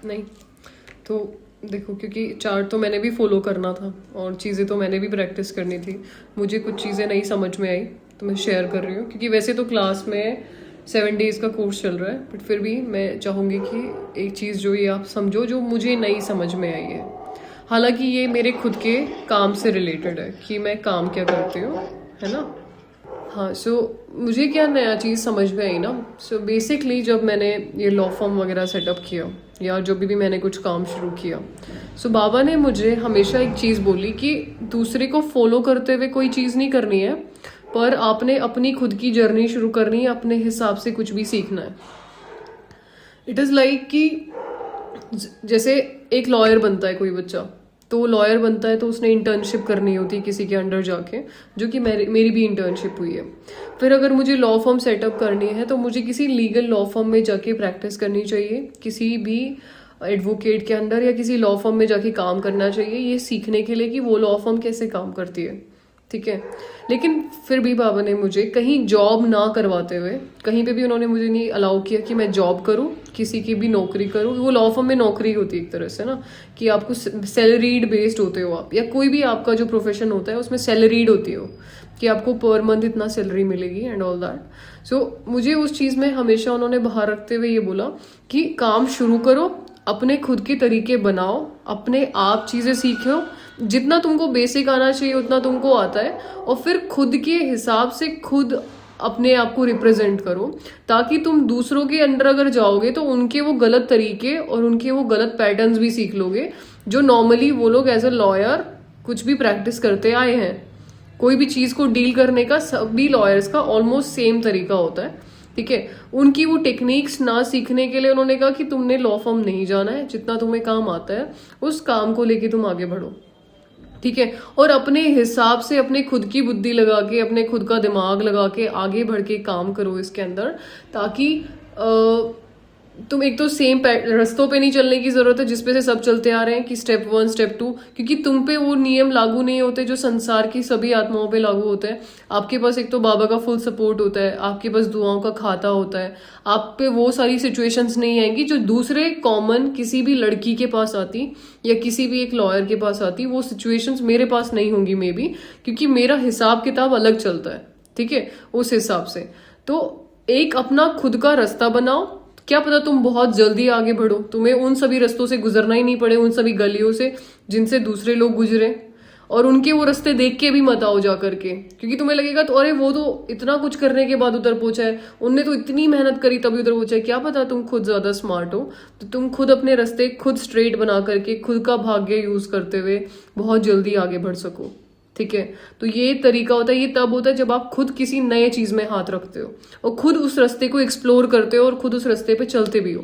नहीं तो देखो, क्योंकि चार्ट तो मैंने भी फॉलो करना था और चीज़ें तो मैंने भी प्रैक्टिस करनी थी। मुझे कुछ चीज़ें नहीं समझ में आई तो मैं शेयर कर रही हूँ, क्योंकि वैसे तो क्लास में 7 डेज का कोर्स चल रहा है, बट फिर भी मैं चाहूँगी कि एक चीज़ जो ये आप समझो जो मुझे नहीं समझ में आई है। हालांकि ये मेरे खुद के काम से रिलेटेड है कि मैं काम क्या करती हूँ, है ना। हाँ, सो मुझे क्या नया चीज़ समझ में आई ना। सो बेसिकली जब मैंने ये लॉ फॉर्म वगैरह सेटअप किया या जब भी मैंने कुछ काम शुरू किया, सो बाबा ने मुझे हमेशा एक चीज़ बोली कि दूसरे को फॉलो करते हुए कोई चीज़ नहीं करनी है, पर आपने अपनी खुद की जर्नी शुरू करनी है, अपने हिसाब से कुछ भी सीखना है। इट इज़ लाइक कि जैसे एक लॉयर बनता है कोई बच्चा, तो लॉयर बनता है तो उसने इंटर्नशिप करनी होती है किसी के अंडर जाके, जो कि मेरी भी इंटर्नशिप हुई है। फिर अगर मुझे लॉ फॉर्म सेटअप करनी है तो मुझे किसी लीगल लॉ फॉर्म में जाके प्रैक्टिस करनी चाहिए, किसी भी एडवोकेट के अंडर या किसी लॉ फॉर्म में जाके काम करना चाहिए, ये सीखने के लिए कि वो लॉ फॉर्म कैसे काम करती है। ठीक है, लेकिन फिर भी बाबा ने मुझे कहीं जॉब ना करवाते हुए, कहीं पे भी उन्होंने मुझे नहीं अलाउ किया कि मैं जॉब करूं, किसी की भी नौकरी करूं। वो लॉ फर्म में नौकरी होती है एक तरह से ना, कि आपको सैलरीड बेस्ड होते हो आप, या कोई भी आपका जो प्रोफेशन होता है उसमें सैलरीड होती हो कि आपको पर मंथ इतना सैलरी मिलेगी एंड ऑल दैट। सो मुझे उस चीज़ में हमेशा उन्होंने बाहर रखते हुए ये बोला कि काम शुरू करो, अपने खुद के तरीके बनाओ, अपने आप चीज़ें सीखो, जितना तुमको बेसिक आना चाहिए उतना तुमको आता है, और फिर खुद के हिसाब से खुद अपने आप को रिप्रेजेंट करो, ताकि तुम दूसरों के अंडर अगर जाओगे तो उनके वो गलत तरीके और उनके वो गलत पैटर्न्स भी सीख लोगे, जो नॉर्मली वो लोग एज अ लॉयर कुछ भी प्रैक्टिस करते आए हैं। कोई भी चीज़ को डील करने का सभी लॉयर्स का ऑलमोस्ट सेम तरीका होता है। ठीक है, उनकी वो टेक्निक्स ना सीखने के लिए उन्होंने कहा कि तुमने लॉ फर्म नहीं जाना है, जितना तुम्हें काम आता है उस काम को लेके तुम आगे बढ़ो। ठीक है, और अपने हिसाब से अपने खुद की बुद्धि लगा के, अपने खुद का दिमाग लगा के आगे बढ़ के काम करो इसके अंदर, ताकि तुम एक तो सेम रस्तों पे नहीं चलने की जरूरत है जिसपे से सब चलते आ रहे हैं कि स्टेप 1 स्टेप 2, क्योंकि तुम पे वो नियम लागू नहीं होते जो संसार की सभी आत्माओं पे लागू होते हैं। आपके पास एक तो बाबा का फुल सपोर्ट होता है, आपके पास दुआओं का खाता होता है, आप पे वो सारी सिचुएशंस नहीं आएंगी जो दूसरे कॉमन किसी भी लड़की के पास आती या किसी भी एक लॉयर के पास आती। वो सिचुएशंस मेरे पास नहीं होंगी मे बी, क्योंकि मेरा हिसाब किताब अलग चलता है। ठीक है, उस हिसाब से तो एक अपना खुद का रास्ता बनाओ। क्या पता तुम बहुत जल्दी आगे बढ़ो, तुम्हें उन सभी रास्तों से गुजरना ही नहीं पड़े, उन सभी गलियों से जिनसे दूसरे लोग गुजरे, और उनके वो रास्ते देख के भी मत आओ जा करके, क्योंकि तुम्हें लगेगा तो अरे वो तो इतना कुछ करने के बाद उधर पहुंचा है, उनने तो इतनी मेहनत करी तभी उधर पहुंचा है। क्या पता तुम खुद ज्यादा स्मार्ट हो, तो तुम खुद अपने रास्ते खुद स्ट्रेट बना करके खुद का भाग्य यूज करते हुए बहुत जल्दी आगे बढ़ सको। ठीक है, तो ये तरीका होता है, ये तब होता है जब आप खुद किसी नए चीज में हाथ रखते हो और खुद उस रास्ते को एक्सप्लोर करते हो और खुद उस रास्ते पे चलते भी हो।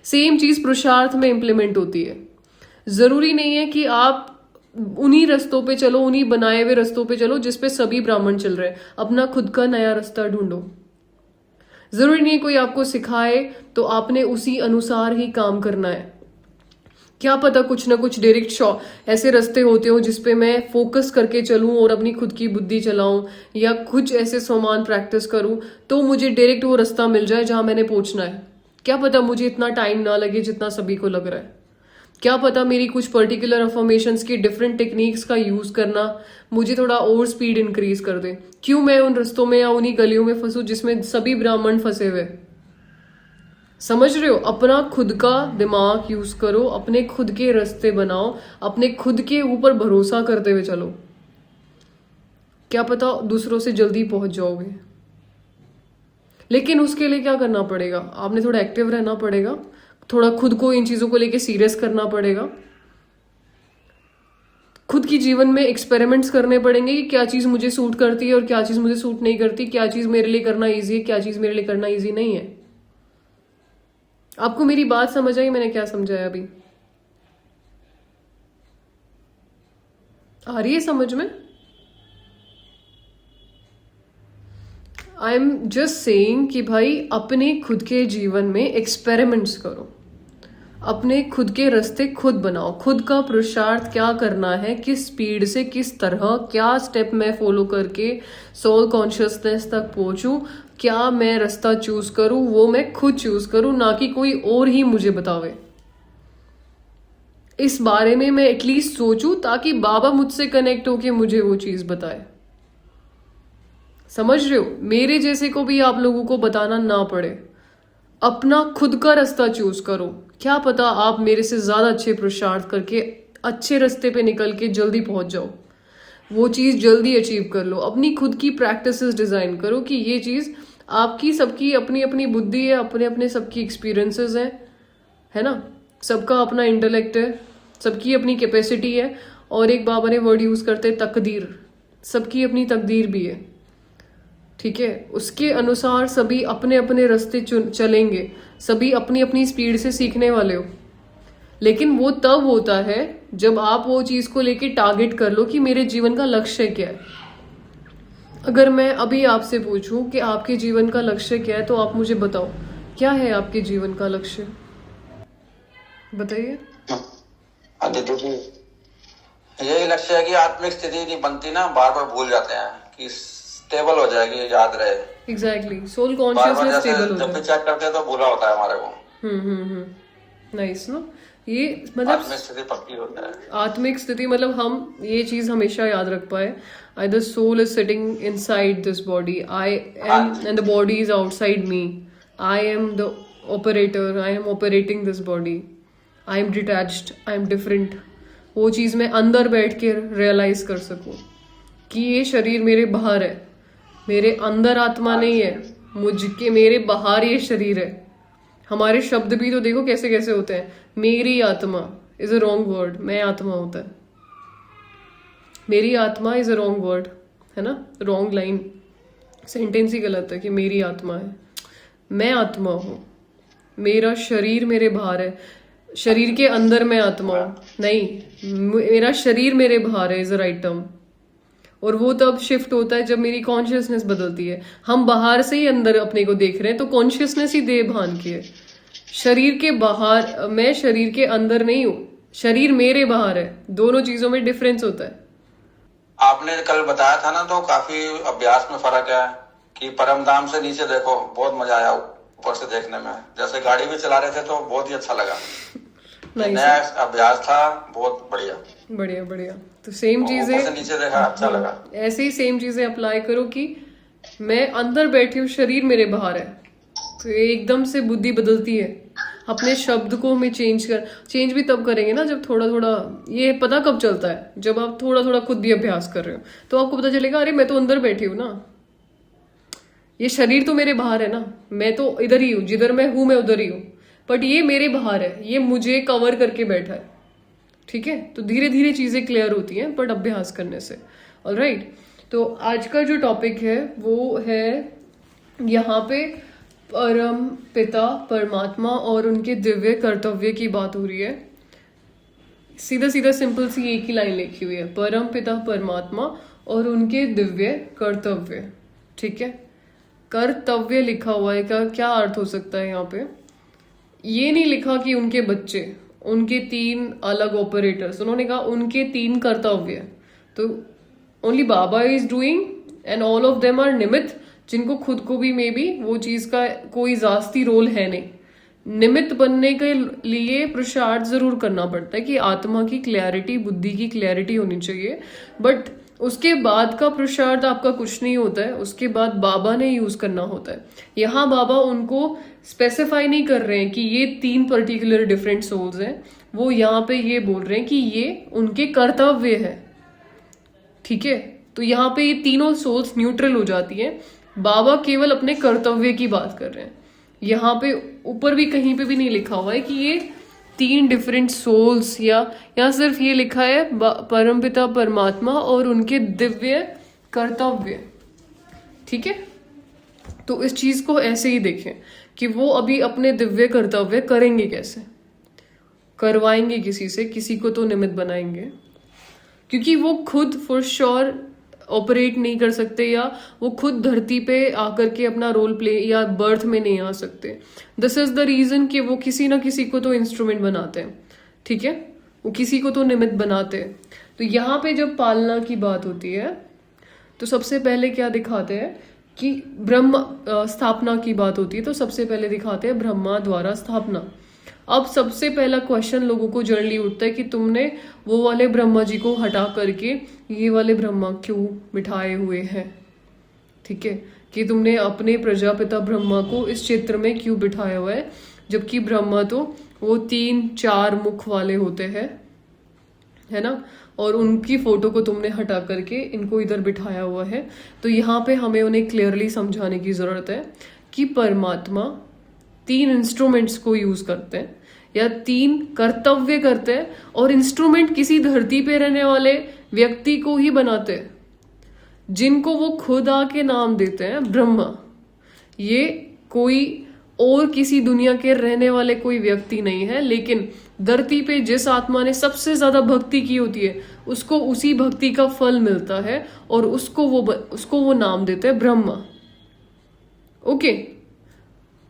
सेम चीज पुरुषार्थ में इंप्लीमेंट होती है। जरूरी नहीं है कि आप उन्हीं रास्तों पे चलो, उन्हीं बनाए हुए रास्तों पे चलो जिसपे सभी ब्राह्मण चल रहे हैं। अपना खुद का नया रास्ता ढूंढो। जरूरी नहीं है कोई आपको सिखाए तो आपने उसी अनुसार ही काम करना है। क्या पता कुछ ना कुछ डायरेक्ट ऐसे रास्ते होते हो जिसपे मैं फोकस करके चलूं और अपनी खुद की बुद्धि चलाऊं, या कुछ ऐसे सामान प्रैक्टिस करूं तो मुझे डायरेक्ट वो रास्ता मिल जाए जहां मैंने पहुंचना है। क्या पता मुझे इतना टाइम ना लगे जितना सभी को लग रहा है। क्या पता मेरी कुछ पर्टिकुलर अफर्मेशंस की डिफरेंट टेक्निक्स का यूज करना मुझे थोड़ा और स्पीड इंक्रीज कर दे। क्यों मैं उन रास्तों में या उन्हीं गलियों में फंसूं जिसमें सभी ब्राह्मण फंसे हुए। समझ रहे हो, अपना खुद का दिमाग यूज करो, अपने खुद के रास्ते बनाओ, अपने खुद के ऊपर भरोसा करते हुए चलो। क्या पता दूसरों से जल्दी पहुंच जाओगे, लेकिन उसके लिए क्या करना पड़ेगा, आपने थोड़ा एक्टिव रहना पड़ेगा, थोड़ा खुद को इन चीजों को लेके सीरियस करना पड़ेगा, खुद की जीवन में एक्सपेरिमेंट्स करने पड़ेंगे कि क्या चीज मुझे सूट करती है और क्या चीज मुझे सूट नहीं करती, क्या चीज मेरे लिए करना ईजी है, क्या चीज मेरे लिए करना ईजी नहीं है। आपको मेरी बात समझ आई, मैंने क्या समझाया अभी? आ रही है समझ में? आई एम जस्ट सेइंग कि भाई अपने खुद के जीवन में एक्सपेरिमेंट्स करो, अपने खुद के रास्ते खुद बनाओ, खुद का पुरुषार्थ क्या करना है, किस स्पीड से, किस तरह, क्या स्टेप मैं फॉलो करके सोल कॉन्शियसनेस तक पहुंचूं, क्या मैं रास्ता चूज करूं, वो मैं खुद चूज करूं, ना कि कोई और ही मुझे बतावे। इस बारे में मैं एटलीस्ट सोचूं, ताकि बाबा मुझसे कनेक्ट होके मुझे वो चीज बताए। समझ रहे हो? मेरे जैसे को भी आप लोगों को बताना ना पड़े। अपना खुद का रास्ता चूज करो। क्या पता आप मेरे से ज्यादा अच्छे पुरुषार्थ करके अच्छे रास्ते पे निकल के जल्दी पहुंच जाओ, वो चीज जल्दी अचीव कर लो। अपनी खुद की प्रैक्टिसेस डिजाइन करो कि ये चीज आपकी, सबकी अपनी अपनी बुद्धि है, अपने अपने सबकी एक्सपीरियंसेस हैं, है ना? सबका अपना इंटेलेक्ट है, सबकी अपनी कैपेसिटी है। और एक बाबा ने वर्ड यूज करते तकदीर, सबकी अपनी तकदीर भी है, ठीक है? उसके अनुसार सभी अपने अपने रास्ते चलेंगे, सभी अपनी अपनी स्पीड से सीखने वाले हो। लेकिन वो तब होता है जब आप वो चीज को लेके टारगेट कर लो कि मेरे जीवन का लक्ष्य क्या है। अगर मैं अभी आपसे पूछूं कि आपके जीवन का लक्ष्य क्या है, तो आप मुझे बताओ क्या है आपके जीवन का लक्ष्य? बताइए। दीदी जी, यही लक्ष्य है कि आत्मिक स्थिति नहीं बनती ना, बार बार भूल जाते हैं, कि स्टेबल हो जाएगी, याद रहे। एग्जैक्टली, सोल कॉन्शियसनेस स्टेबल हो जब भी चेक करते हैं तो भूला होता है हमारे को। नाइस ना? ये मतलब आत्मिक स्थिति पक्की होता है। आत्मिक स्थिति मतलब हम ये चीज हमेशा याद रख पाए, either soul is sitting inside this body, I am, and the body is outside me, I am the operator, I am operating this body, I am detached, I am different। वो चीज मैं अंदर बैठ के रियलाइज कर सकूं कि ये शरीर मेरे बाहर है, मेरे अंदर आत्मा नहीं है, मुझके मेरे बाहर ये शरीर है। हमारे शब्द भी तो देखो कैसे कैसे होते हैं। मेरी आत्मा इज अ रॉन्ग वर्ड, मैं आत्मा होता है। मेरी आत्मा इज अ रॉन्ग वर्ड, है ना? रॉन्ग लाइन, सेंटेंस ही गलत है कि मेरी आत्मा है। मैं आत्मा हूं, मेरा शरीर मेरे बाहर है, शरीर के अंदर मैं आत्मा हूं नहीं, मेरा शरीर मेरे बाहर है इज अ राइट टर्म। और वो तब शिफ्ट होता है जब मेरी कॉन्शियसनेस बदलती है। हम बाहर से ही अंदर अपने को देख रहे हैं, तो कॉन्शियसनेस ही देह भान की है। शरीर के बाहर, मैं शरीर के अंदर नहीं हूं, शरीर मेरे बाहर है। दोनों चीजों में डिफरेंस होता है। आपने कल बताया था ना, तो काफी अभ्यास में फर्क है कि परम धाम से नीचे देखो, बहुत मजा आया ऊपर से देखने में। जैसे गाड़ी भी चला रहे थे तो बहुत ही अच्छा लगा। नया अभ्यास था, बहुत बढ़िया बढ़िया बढ़िया। तो सेम चीजें नीचे देखा, अच्छा लगा। ऐसे ही सेम चीजें अप्लाई करो कि मैं अंदर बैठी हूँ, शरीर मेरे बाहर है। तो ये एकदम से बुद्धि बदलती है। अपने शब्द को हमें चेंज भी तब करेंगे ना जब थोड़ा थोड़ा, ये पता कब चलता है जब आप थोड़ा थोड़ा खुद भी अभ्यास कर रहे हो, तो आपको पता चलेगा अरे मैं तो अंदर बैठी हूँ ना, ये शरीर तो मेरे बाहर है ना, मैं तो इधर ही हूँ, जिधर मैं हूं मैं उधर ही हूँ, बट ये मेरे बाहर है, ये मुझे कवर करके बैठा है। ठीक है? तो धीरे धीरे चीजें क्लियर होती हैं बट अभ्यास करने से। ऑलराइट, तो आज का जो टॉपिक है वो है यहाँ पे परम पिता परमात्मा और उनके दिव्य कर्तव्य की बात हो रही है। सीधा सीधा सिंपल सी एक ही लाइन लिखी हुई है, परम पिता परमात्मा और उनके दिव्य कर्तव्य। ठीक है? कर्तव्य लिखा हुआ है, का क्या अर्थ हो सकता है यहाँ पे? ये नहीं लिखा कि उनके बच्चे, उनके 3 अलग ऑपरेटर्स, उन्होंने कहा उनके 3 कर्तव्य। तो only Baba is doing and all of them are निमित्त, जिनको खुद को भी मे बी वो चीज का कोई जास्ती रोल है नहीं। निमित्त बनने के लिए पुरुषार्थ जरूर करना पड़ता है कि आत्मा की क्लैरिटी, बुद्धि की क्लैरिटी होनी चाहिए, बट उसके बाद का पुरुषार्थ आपका कुछ नहीं होता है, उसके बाद बाबा ने यूज करना होता है। यहाँ बाबा उनको स्पेसिफाई नहीं कर रहे हैं कि ये 3 पर्टिकुलर डिफरेंट सोल्स हैं, वो यहाँ पे ये बोल रहे हैं कि ये उनके कर्तव्य है। ठीक है? तो यहाँ पे ये तीनों सोल्स न्यूट्रल हो जाती हैं, बाबा केवल अपने कर्तव्य की बात कर रहे हैं। यहाँ पे ऊपर भी कहीं पे भी नहीं लिखा हुआ है कि ये 3 डिफरेंट सोल्स, या यहाँ सिर्फ ये लिखा है परमपिता परमात्मा और उनके दिव्य कर्तव्य। ठीक है? तो इस चीज को ऐसे ही देखें कि वो अभी अपने दिव्य कर्तव्य करेंगे कैसे, करवाएंगे किसी से, किसी को तो निमित्त बनाएंगे, क्योंकि वो खुद फॉर श्योर ऑपरेट नहीं कर सकते, या वो खुद धरती पे आकर के अपना रोल प्ले या बर्थ में नहीं आ सकते। दिस इज द रीजन कि वो किसी ना किसी को तो इंस्ट्रूमेंट बनाते हैं। ठीक है? वो किसी को तो निमित्त बनाते हैं। तो यहाँ पे जब पालना की बात होती है तो सबसे पहले क्या दिखाते हैं कि ब्रह्म स्थापना की बात होती है, तो सबसे पहले दिखाते हैं ब्रह्मा द्वारा स्थापना। अब सबसे पहला क्वेश्चन लोगों को जनरली उठता है कि तुमने वो वाले ब्रह्मा जी को हटा करके ये वाले ब्रह्मा क्यों बिठाए हुए हैं, ठीक है, कि तुमने अपने प्रजापिता ब्रह्मा को इस चित्र में क्यों बिठाया हुआ है, जबकि ब्रह्मा तो वो 3-4 मुख वाले होते हैं, है ना, और उनकी फोटो को तुमने हटा करके इनको इधर बिठाया हुआ है। तो यहाँ पे हमें उन्हें क्लियरली समझाने की जरूरत है कि परमात्मा 3 इंस्ट्रूमेंट्स को यूज करते हैं या 3 कर्तव्य करते हैं, और इंस्ट्रूमेंट किसी धरती पे रहने वाले व्यक्ति को ही बनाते हैं, जिनको वो खुद आके नाम देते हैं ब्रह्मा। ये कोई और किसी दुनिया के रहने वाले कोई व्यक्ति नहीं है, लेकिन धरती पे जिस आत्मा ने सबसे ज्यादा भक्ति की होती है उसको उसी भक्ति का फल मिलता है, और उसको वो नाम देते हैं ब्रह्मा। ओके,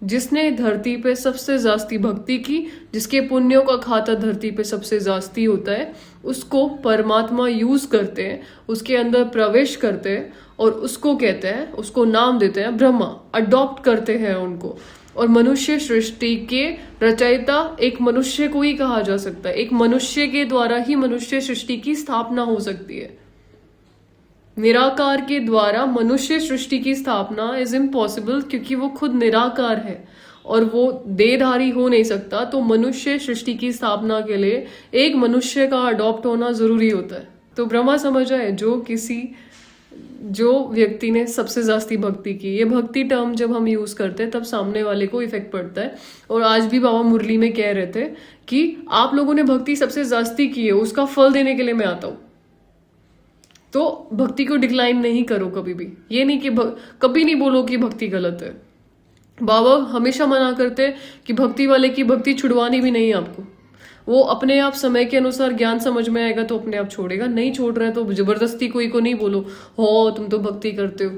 जिसने धरती पे सबसे जास्ती भक्ति की, जिसके पुण्यों का खाता धरती पे सबसे जास्ती होता है, उसको परमात्मा यूज करते हैं, उसके अंदर प्रवेश करते हैं, और उसको कहते हैं, उसको नाम देते हैं ब्रह्मा, अडॉप्ट करते हैं उनको। और मनुष्य सृष्टि के रचयिता एक मनुष्य को ही कहा जा सकता है। एक मनुष्य के द्वारा ही मनुष्य सृष्टि की स्थापना हो सकती है। निराकार के द्वारा मनुष्य सृष्टि की स्थापना इज इम्पॉसिबल, क्योंकि वो खुद निराकार है और वो देहधारी हो नहीं सकता। तो मनुष्य सृष्टि की स्थापना के लिए एक मनुष्य का अडॉप्ट होना जरूरी होता है। तो ब्रह्मा समझ आए, जो व्यक्ति ने सबसे जास्ती भक्ति की। ये भक्ति टर्म जब हम यूज करते हैं तब सामने वाले को इफेक्ट पड़ता है। और आज भी बाबा मुरली में कह रहे थे कि आप लोगों ने भक्ति सबसे जास्ती की है, उसका फल देने के लिए मैं आता हूं। तो भक्ति को डिक्लाइन नहीं करो कभी भी। ये नहीं कि कभी नहीं बोलो कि भक्ति गलत है। बाबा हमेशा मना करते हैं कि भक्ति वाले की भक्ति छुड़वानी भी नहीं है आपको। वो अपने आप समय के अनुसार ज्ञान समझ में आएगा तो अपने आप छोड़ेगा, नहीं छोड़ रहा है तो जबरदस्ती कोई को नहीं बोलो हो तुम तो भक्ति करते हो।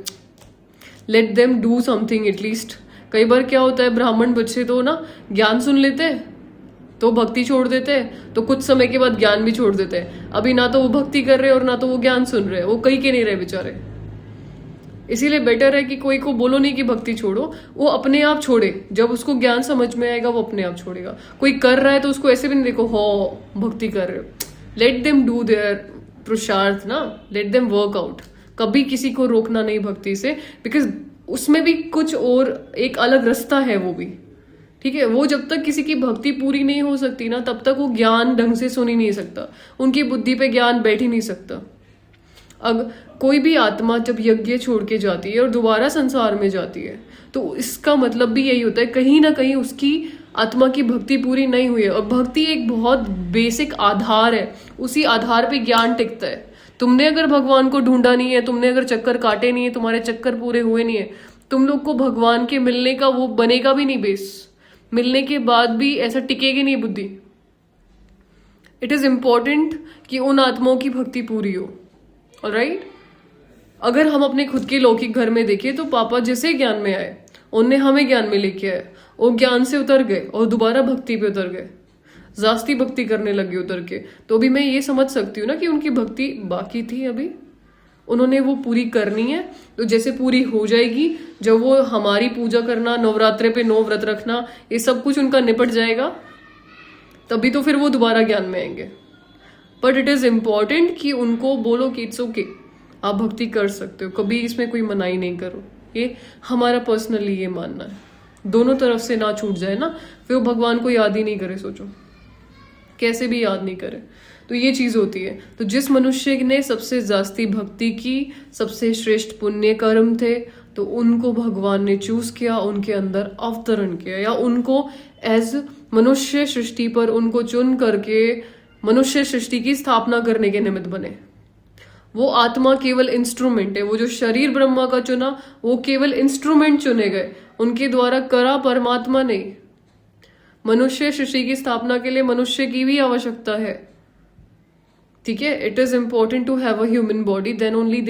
Let them do something at least. कई बार क्या होता है, ब्राह्मण बच्चे तो ना ज्ञान सुन लेते हैं तो भक्ति छोड़ देते हैं, तो कुछ समय के बाद ज्ञान भी छोड़ देते हैं। अभी ना तो वो भक्ति कर रहे और ना तो वो ज्ञान सुन रहे, वो कहीं के नहीं रहे बेचारे। इसीलिए बेटर है कि कोई को बोलो नहीं कि भक्ति छोड़ो, वो अपने आप छोड़े। जब उसको ज्ञान समझ में आएगा वो अपने आप छोड़ेगा। कोई कर रहा है तो उसको ऐसे भी नहीं देखो हो भक्ति कर रहे हो। लेट देम डू देयर पुरुषार्थ ना, लेट देम वर्क आउट। कभी किसी को रोकना नहीं भक्ति से, बिकॉज उसमें भी कुछ और एक अलग रास्ता है वो भी, ठीक है। वो जब तक किसी की भक्ति पूरी नहीं हो सकती ना तब तक वो ज्ञान ढंग से सुन ही नहीं सकता, उनकी बुद्धि पे ज्ञान बैठ ही नहीं सकता। अब कोई भी आत्मा जब यज्ञ छोड़ के जाती है और दोबारा संसार में जाती है तो इसका मतलब भी यही होता है कहीं ना कहीं उसकी आत्मा की भक्ति पूरी नहीं हुई है। और भक्ति एक बहुत बेसिक आधार है, उसी आधार पे ज्ञान टिकता है। तुमने अगर भगवान को ढूंढा नहीं है, तुमने अगर चक्कर काटे नहीं है, तुम्हारे चक्कर पूरे हुए नहीं है, तुम लोग को भगवान के मिलने का वो बनेगा भी नहीं बेस। मिलने के बाद भी ऐसा टिकेगी नहीं बुद्धि। इट इज इंपॉर्टेंट कि उन आत्माओं की भक्ति पूरी हो। ऑलराइट, अगर हम अपने खुद के लौकिक घर में देखें तो पापा जैसे ज्ञान में आए, उनने हमें ज्ञान में लेके आए, वो ज्ञान से उतर गए और दोबारा भक्ति पे उतर गए, जास्ती भक्ति करने लगे उतर के। तो अभी मैं ये समझ सकती हूँ ना कि उनकी भक्ति बाकी थी, अभी उन्होंने वो पूरी करनी है। तो जैसे पूरी हो जाएगी, जब वो हमारी पूजा करना, नवरात्रे पे 9 व्रत रखना, ये सब कुछ उनका निपट जाएगा, तभी तो फिर वो दोबारा ज्ञान में आएंगे। बट इट इज इम्पॉर्टेंट कि उनको बोलो कि इट्स ओके, आप भक्ति कर सकते हो, कभी इसमें कोई मनाही नहीं करो। ये हमारा पर्सनली ये मानना है। दोनों तरफ से ना छूट जाए ना, फिर वो भगवान को याद ही नहीं करे, सोचो कैसे भी याद नहीं करे। तो ये चीज होती है। तो जिस मनुष्य ने सबसे जास्ती भक्ति की, सबसे श्रेष्ठ पुण्य कर्म थे, तो उनको भगवान ने चूज किया, उनके अंदर अवतरण किया, या उनको एज मनुष्य सृष्टि पर उनको चुन करके मनुष्य सृष्टि की स्थापना करने के निमित्त बने। वो आत्मा केवल इंस्ट्रूमेंट है। वो जो शरीर ब्रह्मा का चुना, वो केवल इंस्ट्रूमेंट चुने गए, उनके द्वारा करा परमात्मा नहीं। मनुष्य सृष्टि की स्थापना के लिए मनुष्य की भी आवश्यकता है, ठीक है। It is important to have a human body, then only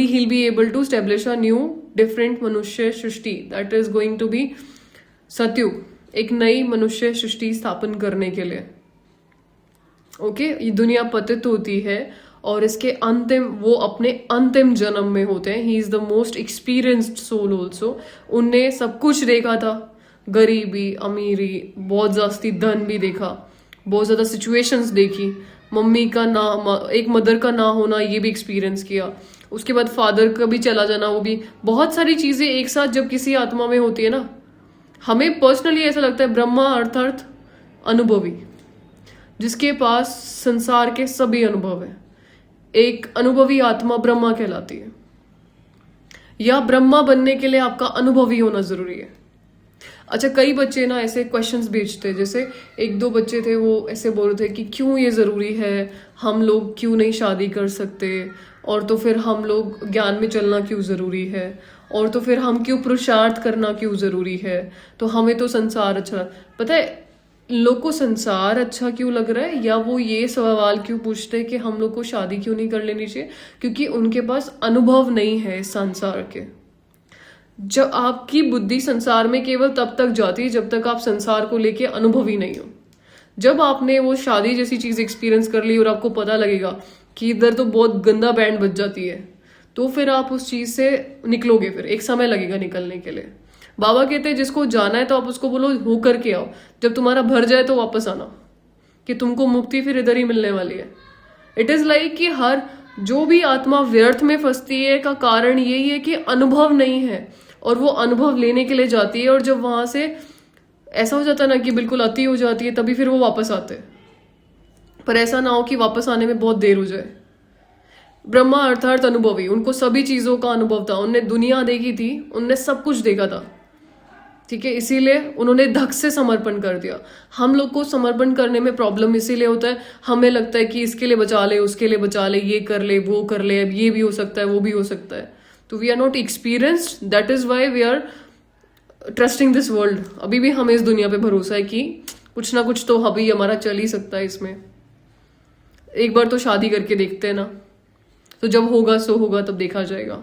he'll be able to establish a new different मनुष्य सृष्टि, that is going to be सतयुग, एक नई मनुष्य सृष्टि स्थापन करने के लिए। ओके, ये दुनिया पतित होती है और इसके अंतिम, वो अपने अंतिम जन्म में होते हैं। He is the most experienced soul also. उनने सब कुछ देखा था, गरीबी, अमीरी, बहुत जास्ती धन भी देखा, बहुत ज़्यादा सिचुएशंस देखी, मम्मी का ना, एक मदर का ना होना, ये भी एक्सपीरियंस किया, उसके बाद फादर का भी चला जाना, वो भी, बहुत सारी चीज़ें एक साथ जब किसी आत्मा में होती है ना, हमें पर्सनली ऐसा लगता है ब्रह्मा अर्थात अनुभवी, जिसके पास संसार के सभी अनुभव है। एक अनुभवी आत्मा ब्रह्मा कहलाती है। या ब्रह्मा बनने के लिए आपका अनुभवी होना जरूरी है। अच्छा, कई बच्चे ना ऐसे क्वेश्चंस भेजते हैं, जैसे एक दो बच्चे थे वो ऐसे बोल रहे थे कि क्यों ये ज़रूरी है, हम लोग क्यों नहीं शादी कर सकते, और तो फिर हम लोग ज्ञान में चलना क्यों ज़रूरी है, और तो फिर हम क्यों पुरुषार्थ करना क्यों ज़रूरी है, तो हमें तो संसार अच्छा, पता है लोग को संसार अच्छा क्यों लग रहा है, या वो ये सवाल क्यों पूछते हैं कि हम लोग को शादी क्यों नहीं कर लेनी चाहिए, क्योंकि उनके पास अनुभव नहीं है संसार के। जब आपकी बुद्धि संसार में केवल तब तक जाती है जब तक आप संसार को लेके अनुभवी नहीं हो। जब आपने वो शादी जैसी चीज एक्सपीरियंस कर ली और आपको पता लगेगा कि इधर तो बहुत गंदा बैंड बज जाती है, तो फिर आप उस चीज से निकलोगे, फिर एक समय लगेगा निकलने के लिए। बाबा कहते हैं जिसको जाना है तो आप उसको बोलो हो करके आओ, जब तुम्हारा भर जाए तो वापस आना, कि तुमको मुक्ति फिर इधर ही मिलने वाली है। इट इज लाइक कि हर जो भी आत्मा व्यर्थ में फंसती है का कारण यही है कि अनुभव नहीं है, और वो अनुभव लेने के लिए जाती है, और जब वहां से ऐसा हो जाता है ना कि बिल्कुल अति हो जाती है, तभी फिर वो वापस आते हैं। पर ऐसा ना हो कि वापस आने में बहुत देर हो जाए। ब्रह्मा अर्थात अनुभवी, उनको सभी चीजों का अनुभव था, उनने दुनिया देखी थी, उनने सब कुछ देखा था, ठीक है, इसीलिए उन्होंने धक से समर्पण कर दिया। हम लोग को समर्पण करने में प्रॉब्लम इसीलिए होता है, हमें लगता है कि इसके लिए बचा ले, उसके लिए बचा ले, ये कर ले, वो कर ले, अब ये भी हो सकता है, वो भी हो सकता है। तो we are not experienced, that is why we are trusting this world. अभी भी हमें इस दुनिया पे भरोसा है कि कुछ ना कुछ तो अभी हमारा चल ही सकता है इसमें। एक बार तो शादी करके देखते हैं ना, तो जब होगा सो होगा, तब देखा जाएगा,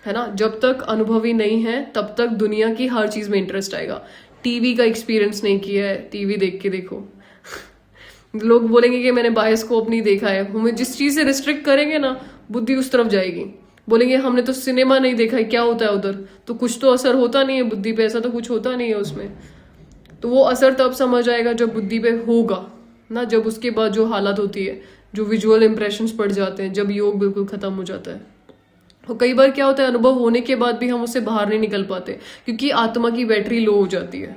है ना। जब तक अनुभवी नहीं है तब तक दुनिया की हर चीज में इंटरेस्ट आएगा। टीवी का एक्सपीरियंस नहीं किया है, टीवी देख के देखो। लोग बोलेंगे कि मैंने बायोस्कोप नहीं देखा है, हमें जिस चीज से रिस्ट्रिक्ट करेंगे ना बुद्धि उस तरफ जाएगी। बोलेंगे हमने तो सिनेमा नहीं देखा है, क्या होता है उधर, तो कुछ तो असर होता नहीं है बुद्धि पे, ऐसा तो कुछ होता नहीं है उसमें। तो वो असर तब समझ आएगा जब बुद्धि पे होगा ना, जब उसके बाद जो हालत होती है, जो विजुअल इंप्रेशंस पड़ जाते हैं, जब योग बिल्कुल खत्म हो जाता है। और कई बार क्या होता है, अनुभव होने के बाद भी हम उससे बाहर नहीं निकल पाते, क्योंकि आत्मा की बैटरी लो हो जाती है।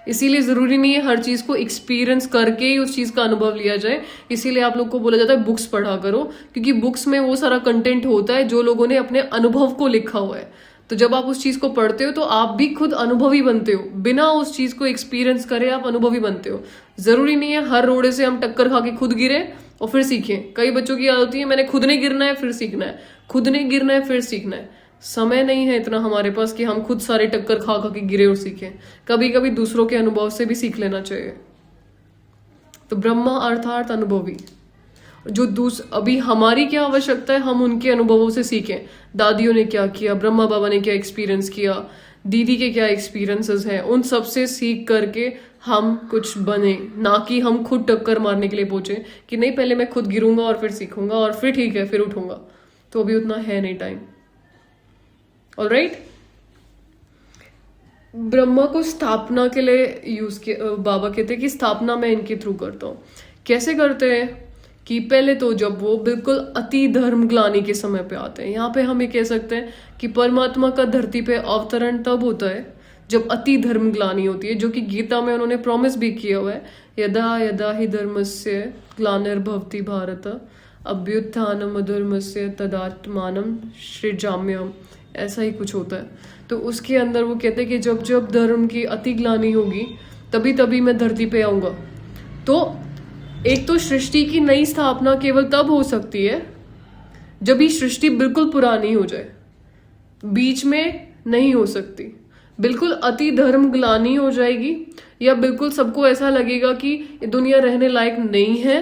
इसीलिए जरूरी नहीं है हर चीज को एक्सपीरियंस करके ही उस चीज का अनुभव लिया जाए। इसीलिए आप लोग को बोला जाता है बुक्स पढ़ा करो, क्योंकि बुक्स में वो सारा कंटेंट होता है जो लोगों ने अपने अनुभव को लिखा हुआ है। तो जब आप उस चीज को पढ़ते हो तो आप भी खुद अनुभवी बनते हो, बिना उस चीज को एक्सपीरियंस करे आप अनुभवी बनते हो। जरूरी नहीं है हर रोड़े से हम टक्कर खा के खुद गिरे और फिर सीखें। कई बच्चों की आदत होती है मैंने खुद नहीं गिरना है फिर सीखना है, खुद नहीं गिरना है फिर सीखना है। समय नहीं है इतना हमारे पास कि हम खुद सारे टक्कर खा खा के गिरे और सीखें। कभी कभी दूसरों के अनुभव से भी सीख लेना चाहिए। तो ब्रह्मा अर्थात अनुभवी, जो अभी हमारी क्या आवश्यकता है, हम उनके अनुभवों से सीखें। दादियों ने क्या किया, ब्रह्मा बाबा ने क्या एक्सपीरियंस किया, दीदी के क्या एक्सपीरियंसेस हैं, उन सब से सीख करके हम कुछ बने, ना कि हम खुद टक्कर मारने के लिए पहुंचे कि नहीं पहले मैं खुद गिरूंगा और फिर सीखूंगा और फिर ठीक है फिर उठूंगा। तो अभी उतना है नहीं टाइम। ऑलराइट, ब्रह्मा को स्थापना के लिए यूज किया। बाबा कहते हैं कि स्थापना मैं इनके थ्रू करता हूँ। कैसे करते हैं कि पहले तो जब वो बिल्कुल अति धर्म ग्लानि के समय पे आते हैं, यहाँ पे हम ये कह सकते हैं कि परमात्मा का धरती पे अवतरण तब होता है जब अति धर्म ग्लानि होती है, जो कि गीता में उन्होंने प्रॉमिस भी किया हुआ है, यदा यदा ही धर्मस्य ग्लानिर्भवति भारत अभ्युत्थानम अधर्मस्य तदात्मानम सृजाम्यहम्, ऐसा ही कुछ होता है। तो उसके अंदर वो कहते हैं कि जब जब धर्म की अति ग्लानि होगी तभी तभी मैं धरती पे आऊंगा। तो एक तो सृष्टि की नई स्थापना केवल तब हो सकती है जब ये सृष्टि बिल्कुल पुरानी हो जाए, बीच में नहीं हो सकती। बिल्कुल अति धर्म ग्लानि हो जाएगी या बिल्कुल सबको ऐसा लगेगा कि ये दुनिया रहने लायक नहीं है,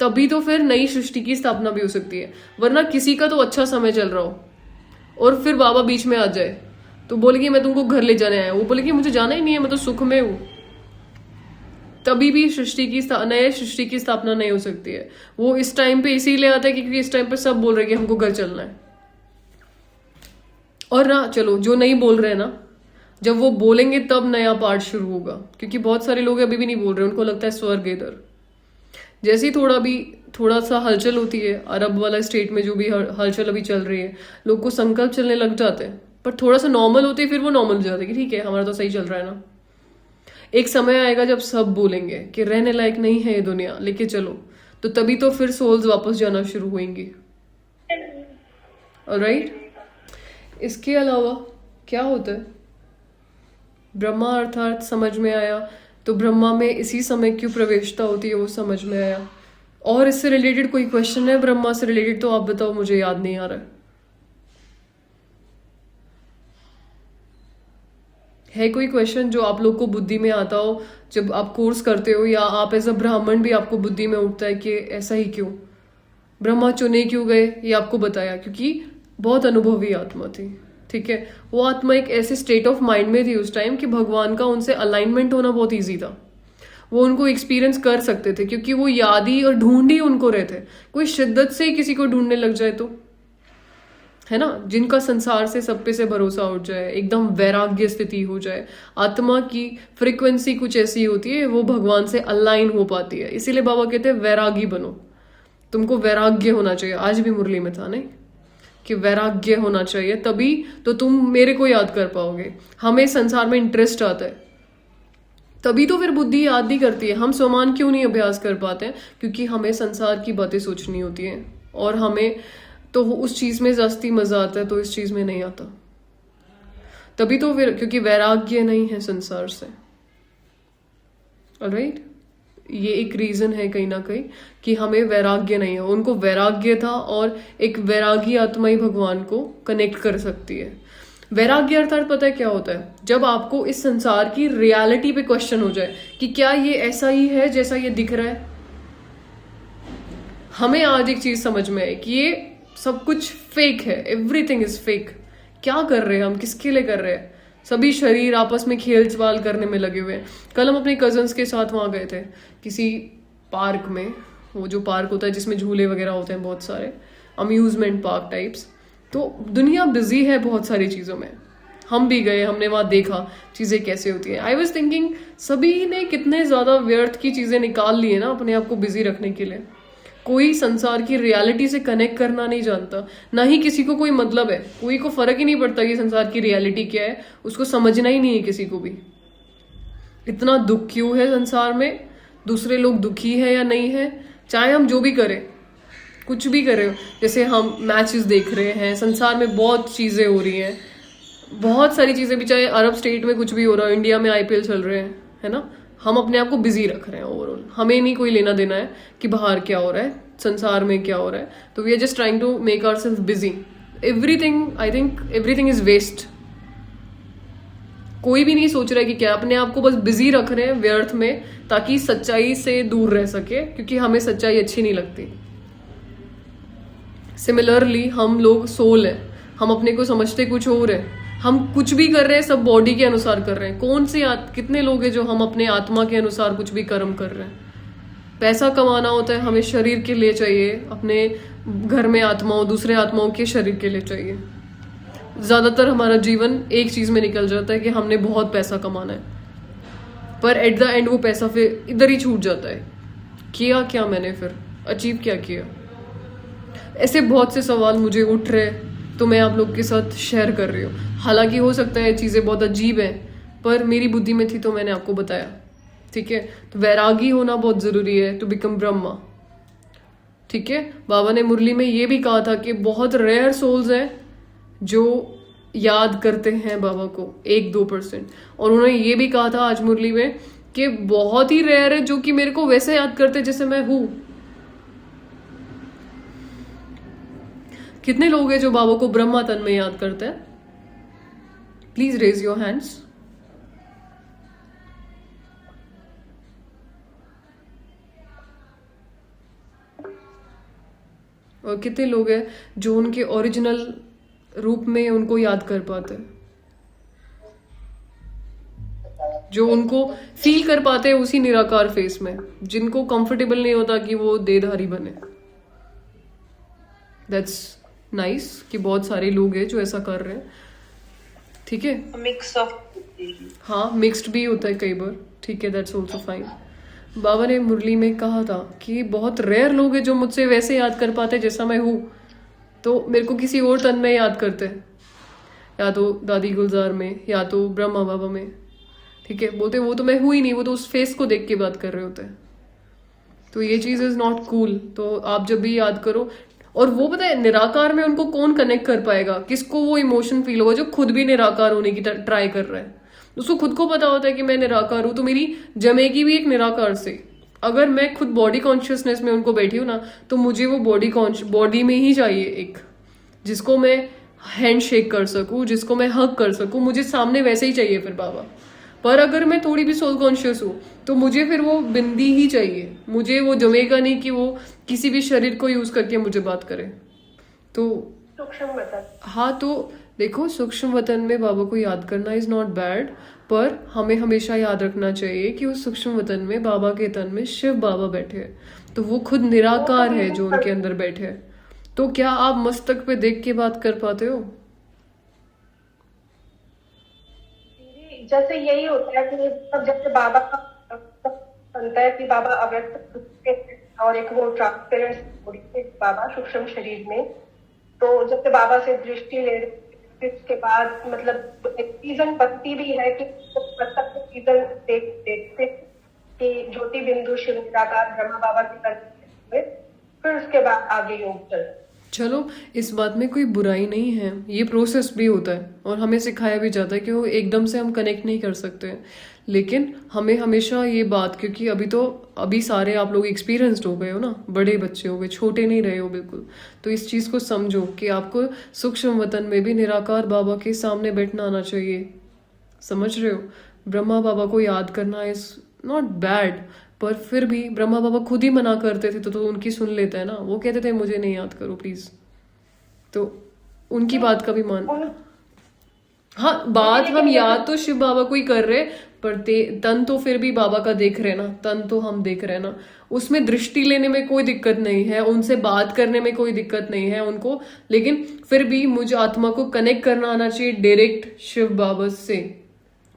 तभी तो फिर नई सृष्टि की स्थापना भी हो सकती है। वरना किसी का तो अच्छा समय चल रहा हो और फिर बाबा बीच में आ जाए तो बोलेगी मैं तुमको घर ले जाने आया, वो बोलेगी मुझे जाना ही नहीं है, मैं तो सुख में हूं, तभी भी नए सृष्टि की स्थापना नहीं हो सकती है। वो इस टाइम पे इसीलिए आता है क्योंकि इस टाइम पे सब बोल रहे हैं कि हमको घर चलना है। और ना चलो जो नहीं बोल रहे हैं ना, जब वो बोलेंगे तब नया पार्ट शुरू होगा, क्योंकि बहुत सारे लोग अभी भी नहीं बोल रहे, उनको लगता है स्वर्ग इधर। जैसे ही थोड़ा सा हलचल होती है, अरब वाला स्टेट में जो भी हलचल अभी चल रही है, लोग को संकल्प चलने लग जाते हैं, पर थोड़ा सा नॉर्मल होते हैं, फिर वो नॉर्मल हो जाते हैं कि ठीक है हमारा तो सही चल रहा है ना। एक समय आएगा जब सब बोलेंगे कि रहने लायक नहीं है ये दुनिया, लेके चलो, तो तभी तो फिर सोल्स वापस जाना शुरू होंगी। ऑलराइट, इसके अलावा क्या होता है, ब्रह्मा अर्थात समझ में आया, तो ब्रह्मा में इसी समय क्यों प्रवेशता होती है वो समझ में आया। और इससे रिलेटेड कोई क्वेश्चन है ब्रह्मा से रिलेटेड तो आप बताओ, मुझे याद नहीं आ रहा है कोई क्वेश्चन जो आप लोग को बुद्धि में आता हो जब आप कोर्स करते हो, या आप एज अ ब्राह्मण भी आपको बुद्धि में उठता है कि ऐसा ही क्यों, ब्रह्मा चुने क्यों गए, ये आपको बताया क्योंकि बहुत अनुभवी आत्मा थी। ठीक है, वो आत्मा एक ऐसे स्टेट ऑफ माइंड में थी उस टाइम कि भगवान का उनसे अलाइनमेंट होना बहुत ईजी था, वो उनको एक्सपीरियंस कर सकते थे, क्योंकि वो याद ही और ढूंढ ही उनको रहे थे। कोई शिद्दत से ही किसी को ढूंढने लग जाए तो, है ना, जिनका संसार से सब पे से भरोसा उठ जाए, एकदम वैराग्य स्थिति हो जाए, आत्मा की फ्रीक्वेंसी कुछ ऐसी होती है, वो भगवान से अलाइन हो पाती है। इसीलिए बाबा कहते हैं वैरागी बनो, तुमको वैराग्य होना चाहिए। आज भी मुरली में था नहीं कि वैराग्य होना चाहिए, तभी तो तुम मेरे को याद कर पाओगे। हमें संसार में इंटरेस्ट आता है, तभी तो फिर बुद्धि याद नहीं करती है। हम स्वमान क्यों नहीं अभ्यास कर पाते हैं, क्योंकि हमें संसार की बातें सोचनी होती हैं, और हमें तो उस चीज में जास्ती मजा आता है, तो इस चीज में नहीं आता। तभी तो फिर, क्योंकि वैराग्य नहीं है संसार से। ऑलराइट, ये एक रीजन है कहीं ना कहीं कि हमें वैराग्य नहीं है। उनको वैराग्य था, और एक वैरागी आत्मा ही भगवान को कनेक्ट कर सकती है। वैराग्य अर्थात पता है क्या होता है, जब आपको इस संसार की रियलिटी पे क्वेश्चन हो जाए कि क्या ये ऐसा ही है जैसा ये दिख रहा है। हमें आज एक चीज समझ में आई कि ये सब कुछ फेक है, एवरीथिंग इज फेक। क्या कर रहे हैं हम, किसके लिए कर रहे हैं, सभी शरीर आपस में खेल सवाल करने में लगे हुए हैं। कल हम अपने कजन्स के साथ वहां गए थे किसी पार्क में, वो जो पार्क होता है जिसमें झूले वगैरह होते हैं, बहुत सारे अम्यूजमेंट पार्क टाइप्स। तो दुनिया बिजी है बहुत सारी चीजों में। हम भी गए, हमने वहां देखा चीजें कैसे होती है। आई वॉज थिंकिंग सभी ने कितने ज्यादा व्यर्थ की चीजें निकाल ली है ना अपने आप को बिजी रखने के लिए। कोई संसार की रियलिटी से कनेक्ट करना नहीं जानता, ना ही किसी को कोई मतलब है, कोई को फर्क ही नहीं पड़ता कि संसार की रियलिटी क्या है, उसको समझना ही नहीं है किसी को भी। इतना दुख क्यों है संसार में, दूसरे लोग दुखी है या नहीं है, चाहे हम जो भी करें, कुछ भी करें। जैसे हम मैचेस देख रहे हैं, संसार में बहुत चीजें हो रही हैं, बहुत सारी चीजें भी, चाहे अरब स्टेट में कुछ भी हो रहा है, इंडिया में IPL चल रहे हैं, है ना। हम अपने आप को बिजी रख रहे हैं ओवरऑल, हमें नहीं कोई लेना देना है कि बाहर क्या हो रहा है, संसार में क्या हो रहा है। तो we are just trying to make ourself busy. Everything, I think everything is waste. कोई भी नहीं सोच रहा है कि क्या, अपने आप को बस बिजी रख रहे हैं व्यर्थ में, ताकि सच्चाई से दूर रह सके, क्योंकि हमें सच्चाई अच्छी नहीं लगती। सिमिलरली हम लोग सोल है, हम अपने को समझते कुछ और है, हम कुछ भी कर रहे हैं सब बॉडी के अनुसार कर रहे हैं। कौन से कितने लोग हैं जो हम अपने आत्मा के अनुसार कुछ भी कर्म कर रहे हैं। पैसा कमाना होता है, हमें शरीर के लिए चाहिए, अपने घर में आत्माओं, दूसरे आत्माओं के शरीर के लिए चाहिए। ज्यादातर हमारा जीवन एक चीज में निकल जाता है कि हमने बहुत पैसा कमाना है, पर एट द एंड वो पैसा फिर इधर ही छूट जाता है। किया क्या मैंने, फिर अचीव क्या किया। ऐसे बहुत से सवाल मुझे उठ रहे, तो मैं आप लोग के साथ शेयर कर रही हूँ। हालांकि हो सकता है चीजें बहुत अजीब हैं, पर मेरी बुद्धि में थी तो मैंने आपको बताया। ठीक है, तो वैरागी होना बहुत जरूरी है टू बिकम ब्रह्मा। ठीक है, बाबा ने मुरली में ये भी कहा था कि बहुत रेयर सोल्स हैं जो याद करते हैं बाबा को, 1-2%। और उन्होंने ये भी कहा था आज मुरली में कि बहुत ही रेयर है जो कि मेरे को वैसे याद करते जैसे मैं हूं। कितने लोग हैं जो बाबा को ब्रह्मा तन में याद करते हैं? Please raise your hands. और कितने लोग हैं जो उनके ओरिजिनल रूप में उनको याद कर पाते हैं, जो उनको फील कर पाते हैं उसी निराकार फेस में, जिनको कंफर्टेबल नहीं होता कि वो देहधारी बने। दैट्स नाइस कि बहुत सारे लोग हैं जो ऐसा कर रहे हैं। ठीक है, मिक्स ऑफ हाँ, मिक्स्ड भी होता है कई बार, ठीक है, दैट्स ऑल्सो फाइन। बाबा ने मुरली में कहा था कि बहुत रेयर लोग हैं जो मुझसे वैसे याद कर पाते जैसा मैं हूँ, तो मेरे को किसी और तन में याद करते हैं, या तो दादी गुलजार में या तो ब्रह्मा बाबा में, ठीक है। बोलते वो तो मैं हूँ ही नहीं, वो तो उस फेस को देख के बात कर रहे होते हैं। तो ये चीज़ इज़ नॉट कूल। तो आप जब भी याद करो, और वो पता है निराकार में उनको कौन कनेक्ट कर पाएगा, किसको वो इमोशन फील होगा जो खुद भी निराकार होने की ट्राई कर रहा है। उसको खुद को पता होता है कि मैं निराकार हूं, तो मेरी जमेगी भी एक निराकार से। अगर मैं खुद बॉडी कॉन्शियसनेस में उनको बैठी हूँ ना, तो मुझे वो बॉडी में ही चाहिए एक, जिसको मैं हैंड शेक कर सकूं, जिसको मैं हग कर सकूं, मुझे सामने वैसे ही चाहिए फिर बाबा। पर अगर मैं थोड़ी भी सोल कॉन्शियस हूँ तो मुझे फिर वो बिंदी ही चाहिए, मुझे वो जमेगा नहीं कि वो किसी भी शरीर को यूज करके मुझे बात करे। तो सूक्ष्म वतन, हाँ, तो देखो सूक्ष्म वतन में बाबा को याद करना इज नॉट बैड, पर हमें हमेशा याद रखना चाहिए कि उस सूक्ष्म वतन में बाबा के तन में शिव बाबा बैठे हैं, तो वो खुद निराकार है जो उनके अंदर बैठे हैं। तो क्या आप मस्तक पे देख के बात कर पाते हो? जैसे यही होता है कि सब जैसे बाबा का बनता है कि बाबा अव्यक्त और एक वो ट्रांसपेरेंट बाबा सूक्ष्म शरीर में। तो जैसे बाबा से दृष्टि ले इसके बाद मतलब सीजन पत्ती भी है कि सीजन देखते कि ज्योति बिंदु शिव निराकार ब्रह्मा बाबा की करते, फिर उसके बाद आगे योग चल। चलो, इस बात में कोई बुराई नहीं है, ये प्रोसेस भी होता है और हमें सिखाया भी जाता है कि वो एकदम से हम कनेक्ट नहीं कर सकते हैं। लेकिन हमें हमेशा ये बात, क्योंकि अभी सारे आप लोग एक्सपीरियंस्ड हो गए हो ना, बड़े बच्चे हो गए, छोटे नहीं रहे हो बिल्कुल, तो इस चीज़ को समझो कि आपको सूक्ष्म वतन में भी निराकार बाबा के सामने बैठना आना चाहिए। समझ रहे हो? ब्रह्मा बाबा को याद करना इज नॉट बैड, पर फिर भी ब्रह्मा बाबा खुद ही मना करते थे, तो उनकी सुन लेते हैं ना। वो कहते थे मुझे नहीं याद करो प्लीज, तो उनकी बात का भी मान। हाँ, बात हम याद तो शिव बाबा को ही कर रहे, पर तन तो फिर भी बाबा का देख रहे ना, तन तो हम देख रहे ना। उसमें दृष्टि लेने में कोई दिक्कत नहीं है, उनसे बात करने में कोई दिक्कत नहीं है उनको, लेकिन फिर भी मुझे आत्मा को कनेक्ट करना आना चाहिए डायरेक्ट शिव बाबा से।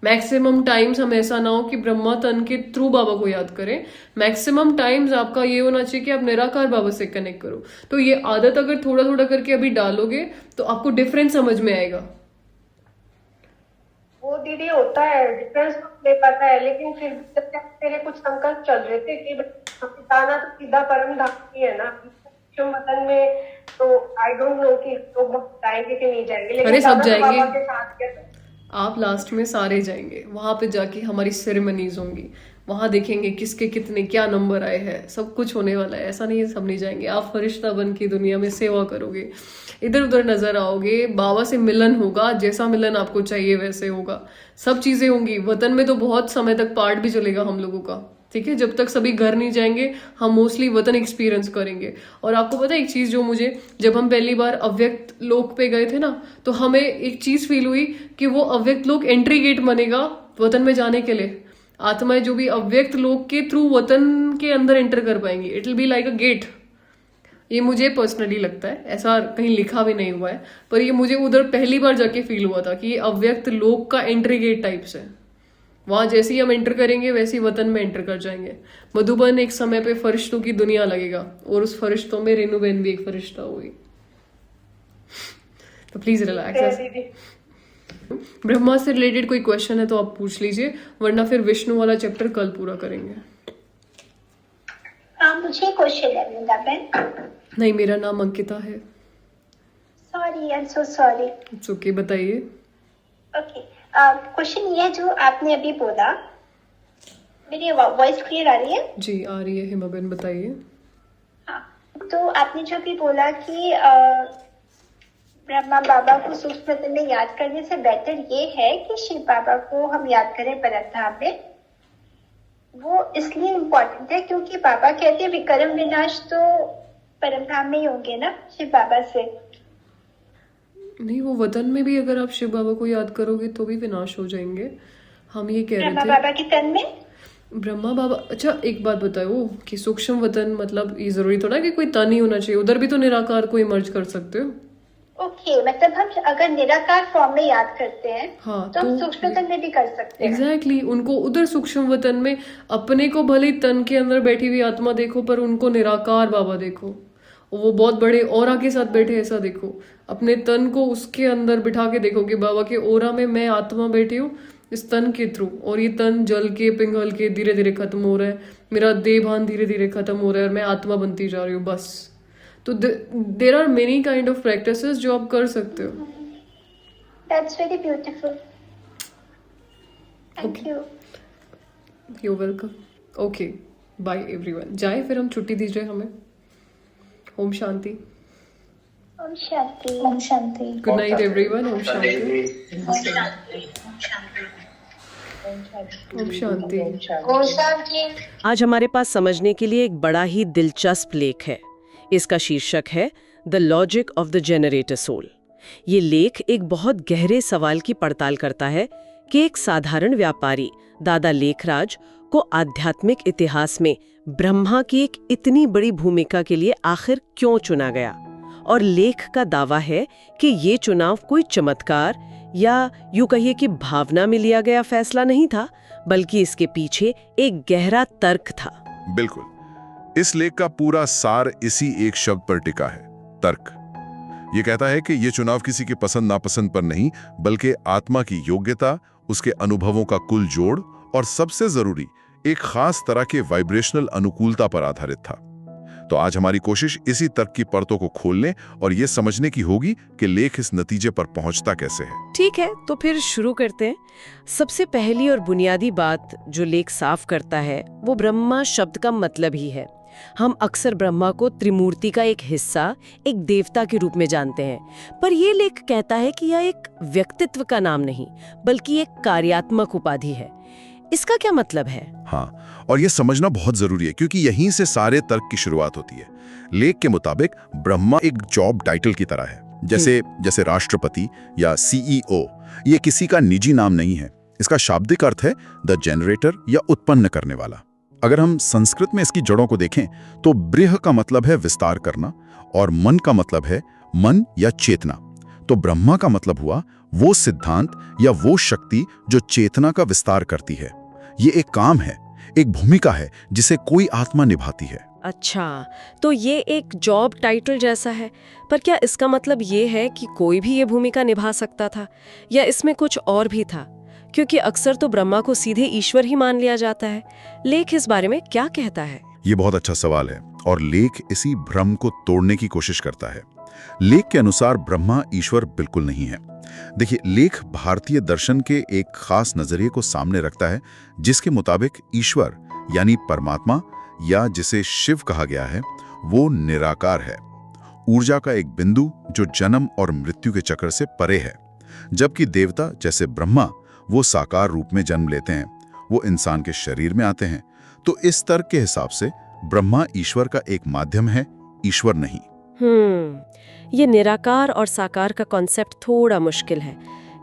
मैक्सिमम टाइम्स हम ऐसा ना हो कि ब्रह्मा तन के थ्रू बाबा को याद करें, मैक्सिमम टाइम्स आपका ये होना चाहिए कि आप निराकार बाबा से कनेक्ट करो। तो ये आदत अगर थोड़ा थोड़ा करके अभी डालोगे तो आपको डिफरेंस समझ में आएगा। वो दीदी होता है, डिफरेंस ले पाता है, लेकिन फिर जब तक मेरे कुछ संकल्प चल रहे थे कि जाना तो सीधा परम धाम ही है ना वतन में, तो आई डोंट नो कि लोग जाएंगे कि नहीं जाएंगे, लेकिन अरे सब जाएंगे, बाबा के साथ गए आप लास्ट में सारे जाएंगे। वहां पे जाके हमारी सेरेमनीज होंगी, वहां देखेंगे किसके कितने क्या नंबर आए हैं, सब कुछ होने वाला है। ऐसा नहीं है सब नहीं जाएंगे, आप फरिश्ता बन के दुनिया में सेवा करोगे, इधर उधर नजर आओगे, बाबा से मिलन होगा, जैसा मिलन आपको चाहिए वैसे होगा, सब चीजें होंगी। वतन में तो बहुत समय तक पार्ट भी चलेगा हम लोगों का, ठीक है। जब तक सभी घर नहीं जाएंगे हम मोस्टली वतन एक्सपीरियंस करेंगे। और आपको पता है एक चीज जो मुझे, जब हम पहली बार अव्यक्त लोक पे गए थे ना, तो हमें एक चीज फील हुई कि वो अव्यक्त लोक एंट्री गेट बनेगा वतन में जाने के लिए। आत्माएं जो भी अव्यक्त लोक के थ्रू वतन के अंदर एंटर कर पाएंगी, it will be like a gate. ये मुझे पर्सनली लगता है, ऐसा कहीं लिखा भी नहीं हुआ है, पर ये मुझे उधर पहली बार जाके फील हुआ था कि ये अव्यक्त लोक का एंट्री गेट टाइप से। वहां जैसे ही हम एंटर करेंगे वैसे ही वतन में एंटर कर जाएंगे। मधुबन एक समय पे फरिश्तों की दुनिया लगेगा, और उस फरिश्तों में रेनू बहन भी एक फरिश्ता होगी। तो प्लीज रिलैक्स। ब्रह्मा से रिलेटेड कोई क्वेश्चन है तो आप पूछ लीजिए, वरना फिर विष्णु वाला चैप्टर कल पूरा करेंगे। मुझे क्वेश्चन है वृंदा बहन। नहीं, मेरा नाम अंकिता है। Sorry, I am so sorry. It's okay, बताइए। ओके, क्वेश्चन ये है जो आपने अभी बोला, मेरी वॉइस क्लियर आ रही है? जी आ रही है, हिमा बहन बताइए। हाँ, तो आपने जो भी बोला कि ब्रह्मा बाबा को सूक्ष्म वतन में याद करने से बेहतर ये है कि शिव बाबा को हम याद करें परमधाम में। वो इसलिए इम्पोर्टेंट है क्योंकि बाबा कहते हैं विक्रम विनाश तो परमधाम में ही होंगे ना शिव बाबा से। नहीं, वो वतन में भी अगर आप शिव बाबा को याद करोगे तो भी विनाश हो जाएंगे। हम ये कह रहे थे ब्रह्मा बाबा के तन में। ब्रह्मा बाबा, अच्छा एक बात बताओ कि सूक्ष्म वतन मतलब ये जरूरी थोड़ा कि कोई तन ही होना चाहिए, उधर भी तो निराकार को इमर्ज कर सकते हो। ओके, मतलब हम अगर निराकार फॉर्म में याद करते हैं हाँ, तो हम तो सूक्ष्म तन में भी कर सकते हैं। एग्जैक्टली उनको उधर सूक्ष्म वतन में अपने को भले ही तन के अंदर बैठी हुई आत्मा देखो, पर उनको निराकार बाबा देखो, वो बहुत बड़े औरा के साथ बैठे ऐसा देखो। अपने तन को उसके अंदर बिठा के देखो कि बाबा के औरा में मैं आत्मा बैठी हूँ इस तन के थ्रू, और ये तन जल के पिघल के धीरे धीरे खत्म हो रहा है, मेरा देह भान धीरे धीरे खत्म हो रहा है और मैं आत्मा बनती जा रही हूँ बस। तो there are many kind of practices जो आप कर सकते हो। That's very beautiful, thank you. You welcome. Okay, bye everyone. जाए फिर, हम छुट्टी दीजिए हमें। ओम शांति। ओम शांति। ओम शांति। Good night everyone. ओम शांति। ओम शांति। ओम शांति। आज हमारे पास समझने के लिए एक बड़ा ही दिलचस्प लेख है। इसका शीर्षक है the logic of the generator soul. ये लेख एक बहुत गहरे सवाल की पड़ताल करता है कि एक साधारण व्यापारी दादा लेखराज को आध्यात्मिक इतिहास में ब्रह्मा की एक इतनी बड़ी भूमिका के लिए आखिर क्यों चुना गया। और लेख का दावा है कि ये चुनाव कोई चमत्कार या यूं कहिए कि भावना में लिया गया फैसला नहीं था, बल्कि इसके पीछे एक गहरा तर्क था। बिल्कुल, इस लेख का पूरा सार इसी एक शब्द पर टिका है, तर्क। ये कहता है कि ये चुनाव किसी के पसंद नापसंद पर नहीं, बल्कि आत्मा की योग्यता, उसके अनुभवों का कुल जोड़ और सबसे जरूरी एक खास तरह के वाइब्रेशनल अनुकूलता पर आधारित था। तो आज हमारी कोशिश इसी तर्क की परतों को खोलने और ये समझने की होगी कि लेख इस नतीजे पर पहुंचता कैसे है। ठीक है, तो फिर शुरू करते हैं। सबसे पहली और बुनियादी बात जो लेख साफ करता है वो ब्रह्मा शब्द का मतलब ही है। हम अक्सर ब्रह्मा को त्रिमूर्ति का एक हिस्सा, एक देवता के रूप में जानते हैं, पर यह लेख कहता है कि यह एक व्यक्तित्व का नाम नहीं, बल्कि एक कार्यात्मक उपाधि है। इसका क्या मतलब है? हाँ, और यह समझना बहुत जरूरी है क्योंकि यहीं से सारे तर्क की शुरुआत होती है। लेख के मुताबिक ब्रह्मा एक जॉब टाइटल की तरह है, जैसे राष्ट्रपति या सीईओ। ये किसी का निजी नाम नहीं है। इसका शाब्दिक अर्थ है द जनरेटर या उत्पन्न करने वाला। अगर हम संस्कृत में इसकी जड़ों को देखें तो ब्रीह का मतलब है विस्तार करना और मन का मतलब है मन या चेतना। तो ब्रह्मा का मतलब हुआ वो सिद्धांत या वो शक्ति जो चेतना का विस्तार करती है। ये एक काम है, एक भूमिका है जिसे कोई आत्मा निभाती है। अच्छा, तो ये एक जॉब टाइटल जैसा है, पर क्या इसका मतलब ये है कि कोई भी ये भूमिका निभा सकता था या इसमें कुछ और भी था? क्योंकि अक्सर तो ब्रह्मा को सीधे ईश्वर ही मान लिया जाता है। लेख इस बारे में क्या कहता है? ये बहुत अच्छा सवाल है और लेख इसी भ्रम को तोड़ने की कोशिश करता है। लेख के अनुसार ब्रह्मा ईश्वर बिल्कुल नहीं है। देखिए, लेख भारतीय दर्शन के एक खास नजरिए को सामने रखता है, जिसके मुताबिक ईश्वर यानी परमात्मा या जिसे शिव कहा गया है, वो निराकार है, ऊर्जा का एक बिंदु जो जन्म और मृत्यु के चक्र से परे है। जबकि देवता जैसे ब्रह्मा वो साकार रूप में जन्म लेते हैं, वो इंसान के शरीर में आते हैं। तो इस तर्क के हिसाब से ब्रह्मा ईश्वर का एक माध्यम है, ईश्वर नहीं। ये निराकार और साकार का कॉन्सेप्ट थोड़ा मुश्किल है।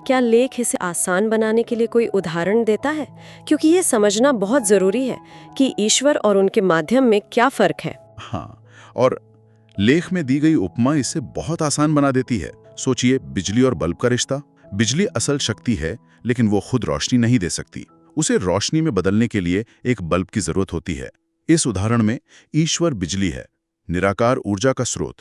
क्या लेख इसे आसान बनाने के लिए कोई उदाहरण देता है? क्योंकि ये समझना बहुत जरूरी है कि ईश्वर और उनके माध्यम में क्या फर्क है। हाँ, और लेख में दी गई उपमा इसे बहुत आसान बना देती है। सोचिए, बिजली और बल्ब का रिश्ता। बिजली असल शक्ति है, लेकिन वो खुद रोशनी नहीं दे सकती। उसे रोशनी में बदलने के लिए एक बल्ब की जरूरत होती है। इस उदाहरण में ईश्वर बिजली है, निराकार ऊर्जा का स्रोत,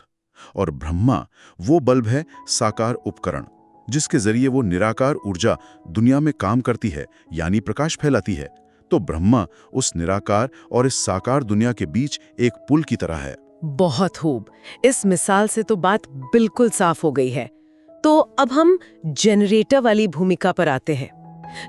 और ब्रह्मा वो बल्ब है, साकार उपकरण, जिसके जरिए वो निराकार ऊर्जा दुनिया में काम करती है, यानी प्रकाश फैलाती है। तो ब्रह्मा उस निराकार और इस साकार दुनिया के बीच एक पुल की तरह है। बहुत खूब। इस मिसाल से तो बात बिल्कुल साफ हो गई है। तो अब हम जनरेटर वाली भूमिका पर आते हैं।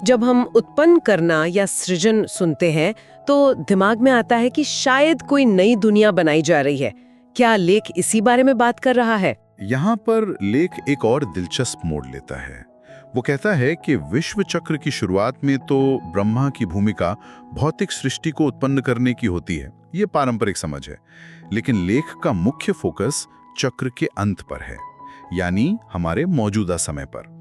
जब हम उत्पन्न करना या सृजन सुनते हैं तो दिमाग में आता है कि शायद कोई नई दुनिया बनाई जा रही है। क्या लेख इसी बारे में बात कर रहा है? यहाँ पर लेख एक और दिलचस्प मोड़ लेता है। वो कहता है कि विश्व चक्र की शुरुआत में तो ब्रह्मा की भूमिका भौतिक सृष्टि को उत्पन्न करने की होती है। ये पारंपरिक समझ है, लेकिन लेख का मुख्य फोकस चक्र के अंत पर है, यानी हमारे मौजूदा समय पर।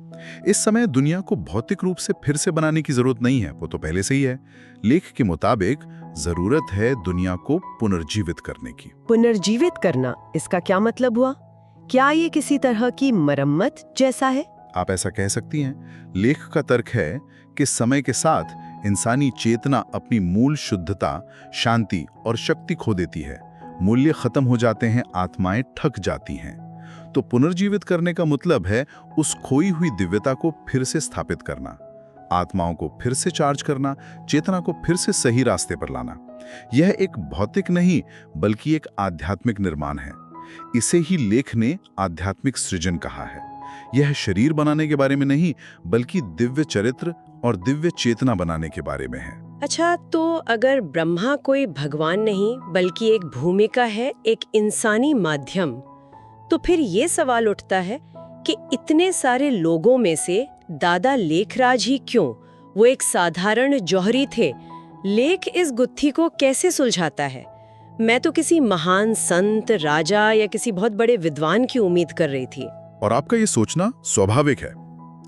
इस समय दुनिया को भौतिक रूप से फिर से बनाने की जरूरत नहीं है, वो तो पहले से ही है। लेख के मुताबिक जरूरत है दुनिया को पुनर्जीवित करने की। पुनर्जीवित करना, इसका क्या मतलब हुआ? क्या ये किसी तरह की मरम्मत जैसा है? आप ऐसा कह सकती हैं। लेख का तर्क है कि समय के साथ इंसानी चेतना अपनी मूल शुद्धता, शांति और शक्ति खो देती है। मूल्य खत्म हो जाते हैं, आत्माएं थक जाती हैं। तो पुनर्जीवित करने का मतलब है उस खोई हुई दिव्यता को फिर से स्थापित करना, आत्माओं को फिर से चार्ज करना, चेतना को फिर से सही रास्ते पर लाना। यह एक भौतिक नहीं बल्कि एक आध्यात्मिक निर्माण है। इसे ही लेख ने आध्यात्मिक सृजन कहा है। यह शरीर बनाने के बारे में नहीं बल्कि दिव्य चरित्र और दिव्य चेतना बनाने के बारे में है। अच्छा, तो अगर ब्रह्मा कोई भगवान नहीं बल्कि एक भूमिका है, एक इंसानी माध्यम, तो फिर ये सवाल उठता है कि इतने सारे लोगों में से दादा लेखराज ही क्यों? वो एक साधारण जौहरी थे। लेख इस गुत्थी को कैसे सुलझाता है? मैं तो किसी महान संत, राजा या किसी बहुत बड़े विद्वान की उम्मीद कर रही थी। और आपका ये सोचना स्वाभाविक है,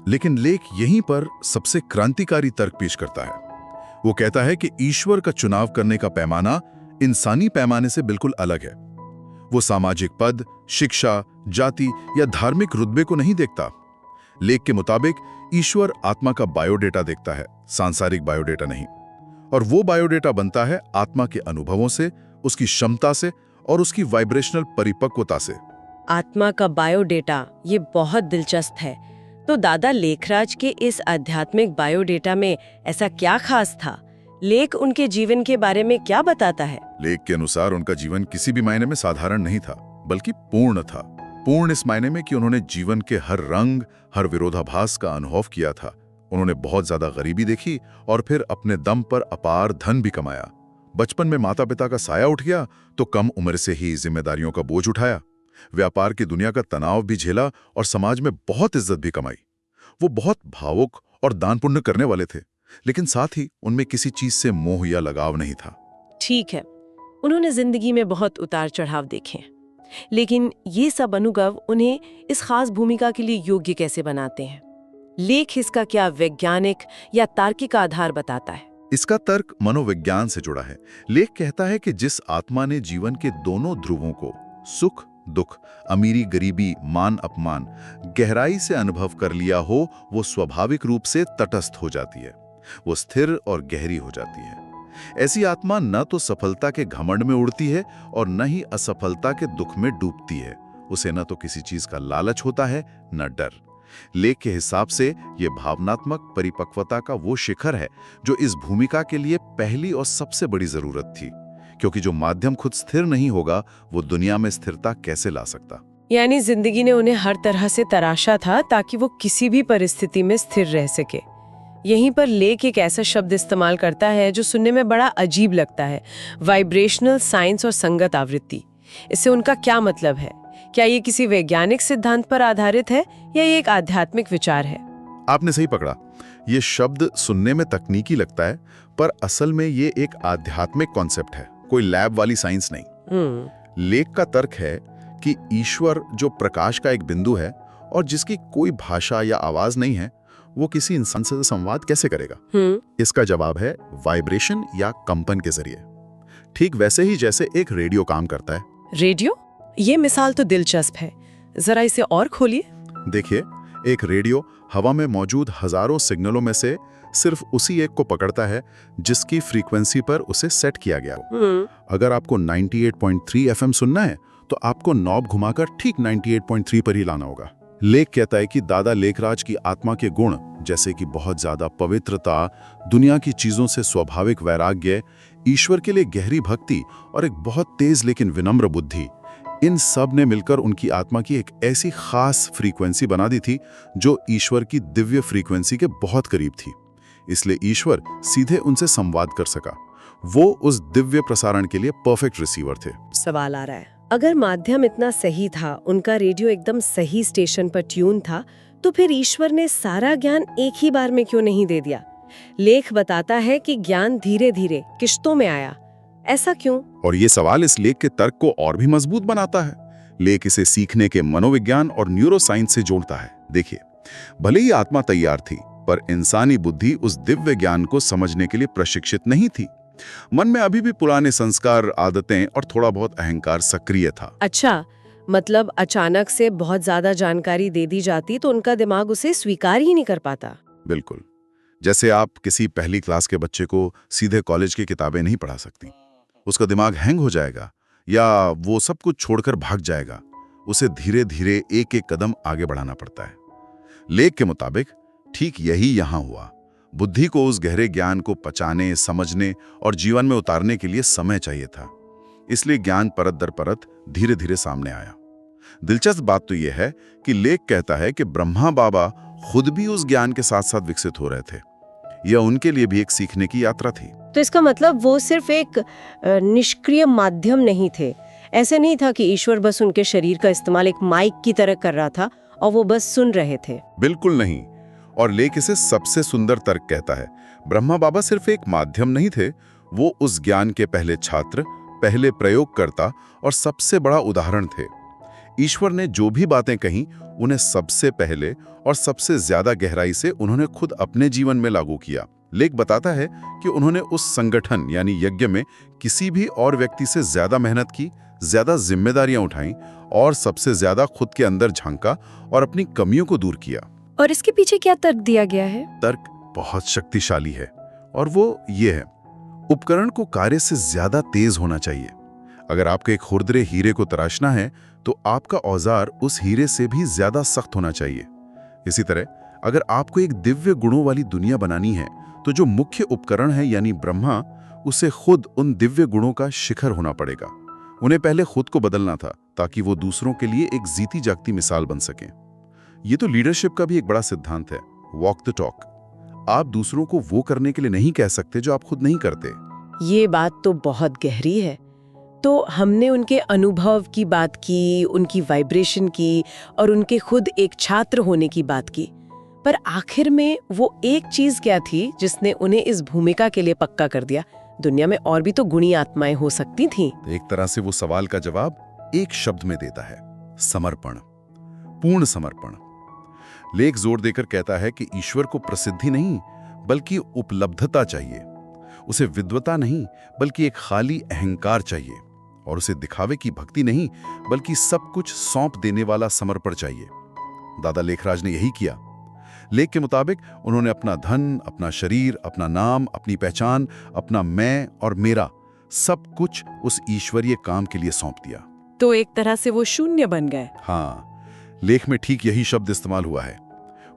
लेकिन लेख यहीं पर सबसे क्रांतिकारी तर्क पेश करता है। वो कहता है कि ईश्वर का चुनाव करने का पैमाना इंसानी पैमाने से बिल्कुल अलग है। वो सामाजिक पद, शिक्षा, जाति या धार्मिक रुतबे को नहीं देखता। लेख के मुताबिक ईश्वर आत्मा का बायोडेटा देखता है, सांसारिक बायोडेटा नहीं। और वो बायोडेटा बनता है आत्मा के अनुभवों से, उसकी क्षमता से और उसकी वाइब्रेशनल परिपक्वता से। आत्मा का बायोडेटा, ये बहुत दिलचस्प है। तो दादा लेखराज के इस आध्यात्मिक बायोडेटा में ऐसा क्या खास था? लेख उनके जीवन के बारे में क्या बताता है? लेख के अनुसार उनका जीवन किसी भी मायने में साधारण नहीं था, बल्कि पूर्ण था। पूर्ण इस मायने में कि उन्होंने जीवन के हर रंग, हर विरोधाभास का अनुभव किया था। उन्होंने बहुत ज्यादा गरीबी देखी और फिर अपने दम पर अपार धन भी कमाया। बचपन में माता पिता का साया उठ गया तो कम उम्र से ही जिम्मेदारियों का बोझ उठाया। व्यापार की दुनिया का तनाव भी झेला और समाज में बहुत इज्जत भी कमाई। वो बहुत भावुक और दान पुण्य करने वाले थे, लेकिन साथ ही उनमें किसी चीज से मोह या लगाव नहीं था। ठीक है, उन्होंने जिंदगी में बहुत उतार चढ़ाव देखे, लेकिन ये सब अनुभव उन्हें इस खास भूमिका के लिए योग्य कैसे बनाते हैं? लेख इसका क्या वैज्ञानिक या तार्किक आधार बताता है? इसका तर्क मनोविज्ञान से जुड़ा है। लेख कहता है कि जिस आत्मा ने जीवन के दोनों ध्रुवों को, सुख दुख, अमीरी गरीबी, मान अपमान, गहराई से अनुभव कर लिया हो, वो स्वाभाविक रूप से तटस्थ हो जाती है। वो स्थिर और गहरी हो जाती है। ऐसी आत्मा न तो सफलता के घमंड में उड़ती है और न ही असफलता के दुख में डूबती है। उसे न तो किसी चीज का लालच होता है, न डर। लेख के हिसाब से ये भावनात्मक परिपक्वता का वो शिखर है जो इस भूमिका के लिए पहली और सबसे बड़ी जरूरत थी, क्योंकि जो माध्यम खुद स्थिर नहीं होगा वो दुनिया में स्थिरता कैसे ला सकता? यानी जिंदगी ने उन्हें हर तरह से तराशा था ताकि वो किसी भी परिस्थिति में स्थिर रह सके। यहीं पर लेख एक ऐसा शब्द इस्तेमाल करता है जो सुनने में बड़ा अजीब लगता है, वाइब्रेशनल साइंस और संगत आवृत्ति। इससे उनका क्या मतलब है? क्या ये किसी वैज्ञानिक सिद्धांत पर आधारित है या ये एक आध्यात्मिक विचार है? आपने सही पकड़ा। ये शब्द सुनने में तकनीकी लगता है, पर असल में ये एक आध्यात्मिक कॉन्सेप्ट है, कोई लैब वाली साइंस नहीं। लेख का तर्क है कि ईश्वर जो प्रकाश का एक बिंदु है और जिसकी कोई भाषा या आवाज नहीं है, वो किसी इंसान से संवाद कैसे करेगा? इसका जवाब है वाइब्रेशन या कंपन के जरिए। ठीक वैसे ही जैसे एक रेडियो काम करता है। रेडियो? ये मिसाल तो दिलचस्प है, जरा इसे और खोलिए। देखिए, एक रेडियो हवा में मौजूद हजारों सिग्नलों में से सिर्फ उसी एक को पकड़ता है जिसकी फ्रीक्वेंसी पर उसे सेट किया गया हो। अगर आपको 98.3 FM सुनना है तो आपको नॉब घुमाकर ठीक 98.3 पर ही लाना होगा। लेख कहता है कि दादा लेखराज की आत्मा के गुण, जैसे कि बहुत ज्यादा पवित्रता, दुनिया की चीजों से स्वाभाविक वैराग्य, ईश्वर के लिए गहरी भक्ति और एक बहुत तेज लेकिन विनम्र बुद्धि, इन सब ने मिलकर उनकी आत्मा की एक ऐसी खास फ्रीक्वेंसी बना दी थी जो ईश्वर की दिव्य फ्रीक्वेंसी के बहुत करीब थी। इसलिए ईश्वर सीधे उनसे संवाद कर सका। वो उस दिव्य प्रसारण के लिए परफेक्ट रिसीवर थे। सवाल आ रहा है, अगर माध्यम इतना सही था, उनका रेडियो एकदम सही स्टेशन पर ट्यून था, तो फिर ईश्वर ने सारा ज्ञान एक ही बार में क्यों नहीं दे दिया? लेख बताता है कि ज्ञान धीरे धीरे किश्तों में आया। ऐसा क्यों? और ये सवाल इस लेख के तर्क को और भी मजबूत बनाता है। लेख इसे सीखने के मनोविज्ञान और न्यूरोसाइंस से जोड़ता है। देखिए, भले ही आत्मा तैयार थी, पर इंसानी बुद्धि उस दिव्य ज्ञान को समझने के लिए प्रशिक्षित नहीं थी। मन में अभी भी पुराने संस्कार, आदतें और थोड़ा बहुत अहंकार सक्रिय था। अच्छा, मतलब अचानक से बहुत ज्यादा जानकारी दे दी जाती तो उनका दिमाग उसे स्वीकार ही नहीं कर पाता। बिल्कुल। जैसे आप किसी पहली क्लास के बच्चे को सीधे कॉलेज की किताबें नहीं पढ़ा सकती। उसका दिमाग हैंग हो जाएगा या वो सब कुछ छोड़कर भाग जाएगा। उसे धीरे धीरे एक एक कदम आगे बढ़ाना पड़ता है। लेख के मुताबिक ठीक यही यहां हुआ। बुद्धि को उस गहरे ज्ञान को पचाने, समझने और जीवन में उतारने के लिए समय चाहिए था। इसलिए ज्ञान परत दर परत धीरे धीरे सामने आया। दिलचस्प बात तो यह है कि लेख कहता है कि ब्रह्मा बाबा खुद भी उस ज्ञान के साथ साथ विकसित हो रहे थे। यह उनके लिए भी एक सीखने की यात्रा थी। तो इसका मतलब वो सिर्फ एक निष्क्रिय माध्यम नहीं थे। ऐसे नहीं था कि ईश्वर बस उनके शरीर का इस्तेमाल एक माइक की तरह कर रहा था और वो बस सुन रहे थे। बिल्कुल नहीं। और लेख इसे सबसे सुंदर तर्क कहता है। ब्रह्मा बाबा सिर्फ एक माध्यम नहीं थे, वो उस ज्ञान के पहले छात्र, पहले प्रयोगकर्ता और सबसे बड़ा उदाहरण थे। ईश्वर ने जो भी बातें कहीं, उन्हें सबसे पहले और सबसे ज्यादा गहराई से उन्होंने खुद अपने जीवन में लागू किया। लेख बताता है कि उन्होंने उस संगठन यानी यज्ञ में किसी भी और व्यक्ति से ज्यादा मेहनत की, ज्यादा जिम्मेदारियां उठाई और सबसे ज्यादा खुद के अंदर झांका और अपनी कमियों को दूर किया। और इसके पीछे क्या तर्क दिया गया है? तर्क बहुत शक्तिशाली है और वो ये है, उपकरण को कार्य से ज्यादा तेज होना चाहिए। अगर आपको एक खुरदरे हीरे को तराशना है तो आपका औजार उस हीरे से भी ज्यादा सख्त होना चाहिए। इसी तरह अगर आपको एक दिव्य गुणों वाली दुनिया बनानी है तो जो मुख्य उपकरण है यानी ब्रह्मा, उसे खुद उन दिव्य गुणों का शिखर होना पड़ेगा। उन्हें पहले खुद को बदलना था ताकि वो दूसरों के लिए एक जीती जागती मिसाल बन सकें। ये तो लीडरशिप का भी एक बड़ा सिद्धांत है, वॉक द टॉक। आप दूसरों को वो करने के लिए नहीं कह सकते जो आप खुद नहीं करते। ये बात तो बहुत गहरी है। तो हमने उनके अनुभव की बात की, उनकी वाइब्रेशन की और उनके खुद एक छात्र होने की बात की, पर आखिर में वो एक चीज क्या थी जिसने उन्हें इस भूमिका के लिए पक्का कर दिया? दुनिया में और भी तो गुणी आत्माएं हो सकती थीं। एक तरह से वो सवाल का जवाब एक शब्द में देता है, समर्पण, पूर्ण समर्पण। लेख जोर देकर कहता है कि ईश्वर को प्रसिद्धि नहीं बल्कि उपलब्धता चाहिए। उसे विद्वता नहीं बल्कि एक खाली अहंकार चाहिए, और उसे दिखावे की भक्ति नहीं बल्कि सब कुछ सौंप देने वाला समर्पण चाहिए। दादा लेखराज ने यही किया। लेख के मुताबिक उन्होंने अपना धन, अपना शरीर, अपना नाम, अपनी पहचान, अपना मैं और मेरा सब कुछ उस ईश्वरीय काम के लिए सौंप दिया। तो एक तरह से वो शून्य बन गए। हाँ, लेख में ठीक यही शब्द इस्तेमाल हुआ है।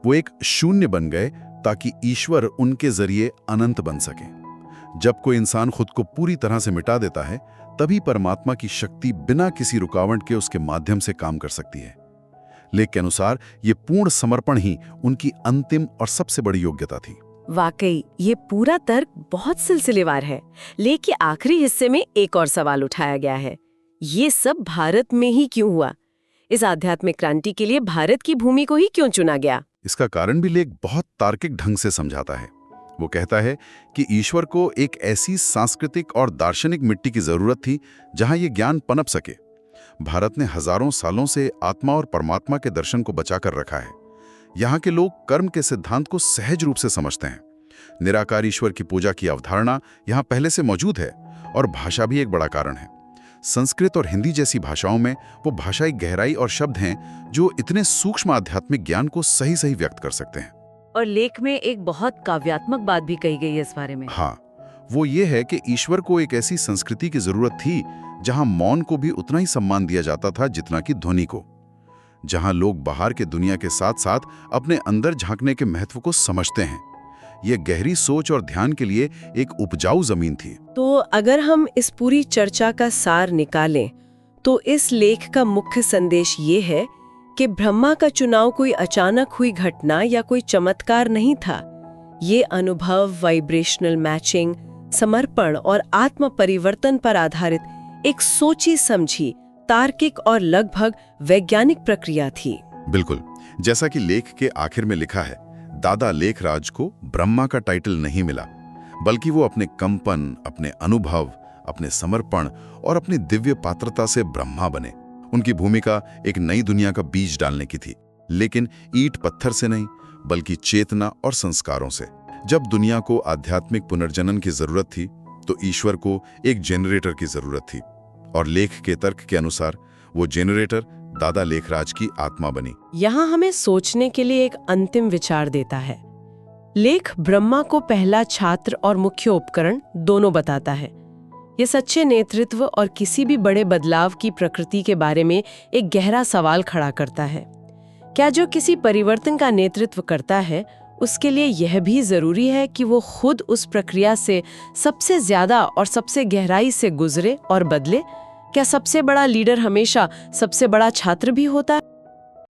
वो एक शून्य बन गए ताकि ईश्वर उनके जरिए अनंत बन सके। जब कोई इंसान खुद को पूरी तरह से मिटा देता है, तभी परमात्मा की शक्ति बिना किसी रुकावट के उसके माध्यम से काम कर सकती है। लेख के अनुसार ये पूर्ण समर्पण ही उनकी अंतिम और सबसे बड़ी योग्यता थी। वाकई ये पूरा तर्क बहुत सिलसिलेवार है। लेख के आखिरी हिस्से में एक और सवाल उठाया गया है, ये सब भारत में ही क्यों हुआ? इस आध्यात्मिक क्रांति के लिए भारत की भूमि को ही क्यों चुना गया? इसका कारण भी लेख बहुत तार्किक ढंग से समझाता है। वो कहता है कि ईश्वर को एक ऐसी सांस्कृतिक और दार्शनिक मिट्टी की जरूरत थी जहां ये ज्ञान पनप सके। भारत ने हजारों सालों से आत्मा और परमात्मा के दर्शन को बचाकर रखा है। यहाँ के लोग कर्म के सिद्धांत को सहज रूप से समझते हैं। निराकार ईश्वर की पूजा की अवधारणा यहाँ पहले से मौजूद है, और भाषा भी एक बड़ा कारण है। संस्कृत और हिंदी जैसी भाषाओं में वो भाषाई गहराई और शब्द हैं जो इतने सूक्ष्म आध्यात्मिक ज्ञान को सही सही व्यक्त कर सकते हैं। और लेख में एक बहुत काव्यात्मक बात भी कही गई है इस बारे में। हाँ, वो ये है कि ईश्वर को एक ऐसी संस्कृति की जरूरत थी जहां मौन को भी उतना ही सम्मान दिया जाता था जितना कि ध्वनि को, जहां लोग बाहर के दुनिया के साथ साथ अपने अंदर झांकने के महत्व को समझते हैं। ये गहरी सोच और ध्यान के लिए एक उपजाऊ जमीन थी। तो अगर हम इस पूरी चर्चा का सार निकालें तो इस लेख का मुख्य संदेश ये है कि ब्रह्मा का चुनाव कोई अचानक हुई घटना या कोई चमत्कार नहीं था। ये अनुभव, वाइब्रेशनल मैचिंग, समर्पण और आत्म परिवर्तन पर आधारित एक सोची समझी, तार्किक और लगभग वैज्ञानिक प्रक्रिया थी। बिल्कुल, जैसा कि लेख के आखिर में लिखा है, दादा लेखराज को ब्रह्मा का टाइटल नहीं मिला, बल्कि वो अपने कंपन, अपने अनुभव, अपने समर्पण और अपनी दिव्य पात्रता से ब्रह्मा बने। उनकी भूमिका एक नई दुनिया का बीज डालने की थी, लेकिन ईंट पत्थर से नहीं बल्कि चेतना और संस्कारों से। जब दुनिया को आध्यात्मिक पुनर्जनन की जरूरत थी तो ईश्वर को एक जेनरेटर की जरूरत थी, और लेख के तर्क के अनुसार वो जेनरेटर दादा लेखराज की आत्मा बनी। यहाँ हमें सोचने के लिए एक अंतिम विचार देता है। लेख ब्रह्मा को पहला छात्र और मुख्य उपकरण दोनों बताता है। ये सच्चे नेतृत्व और किसी भी बड़े बदलाव की प्रकृति के बारे में एक गहरा सवाल खड़ा करता है। क्या जो किसी परिवर्तन का नेतृत्व करता है उसके लिए यह भी जरूरी है कि वो खुद उस प्रक्रिया से सबसे ज्यादा और सबसे गहराई से गुजरे और बदले? क्या सबसे बड़ा लीडर हमेशा सबसे बड़ा छात्र भी होता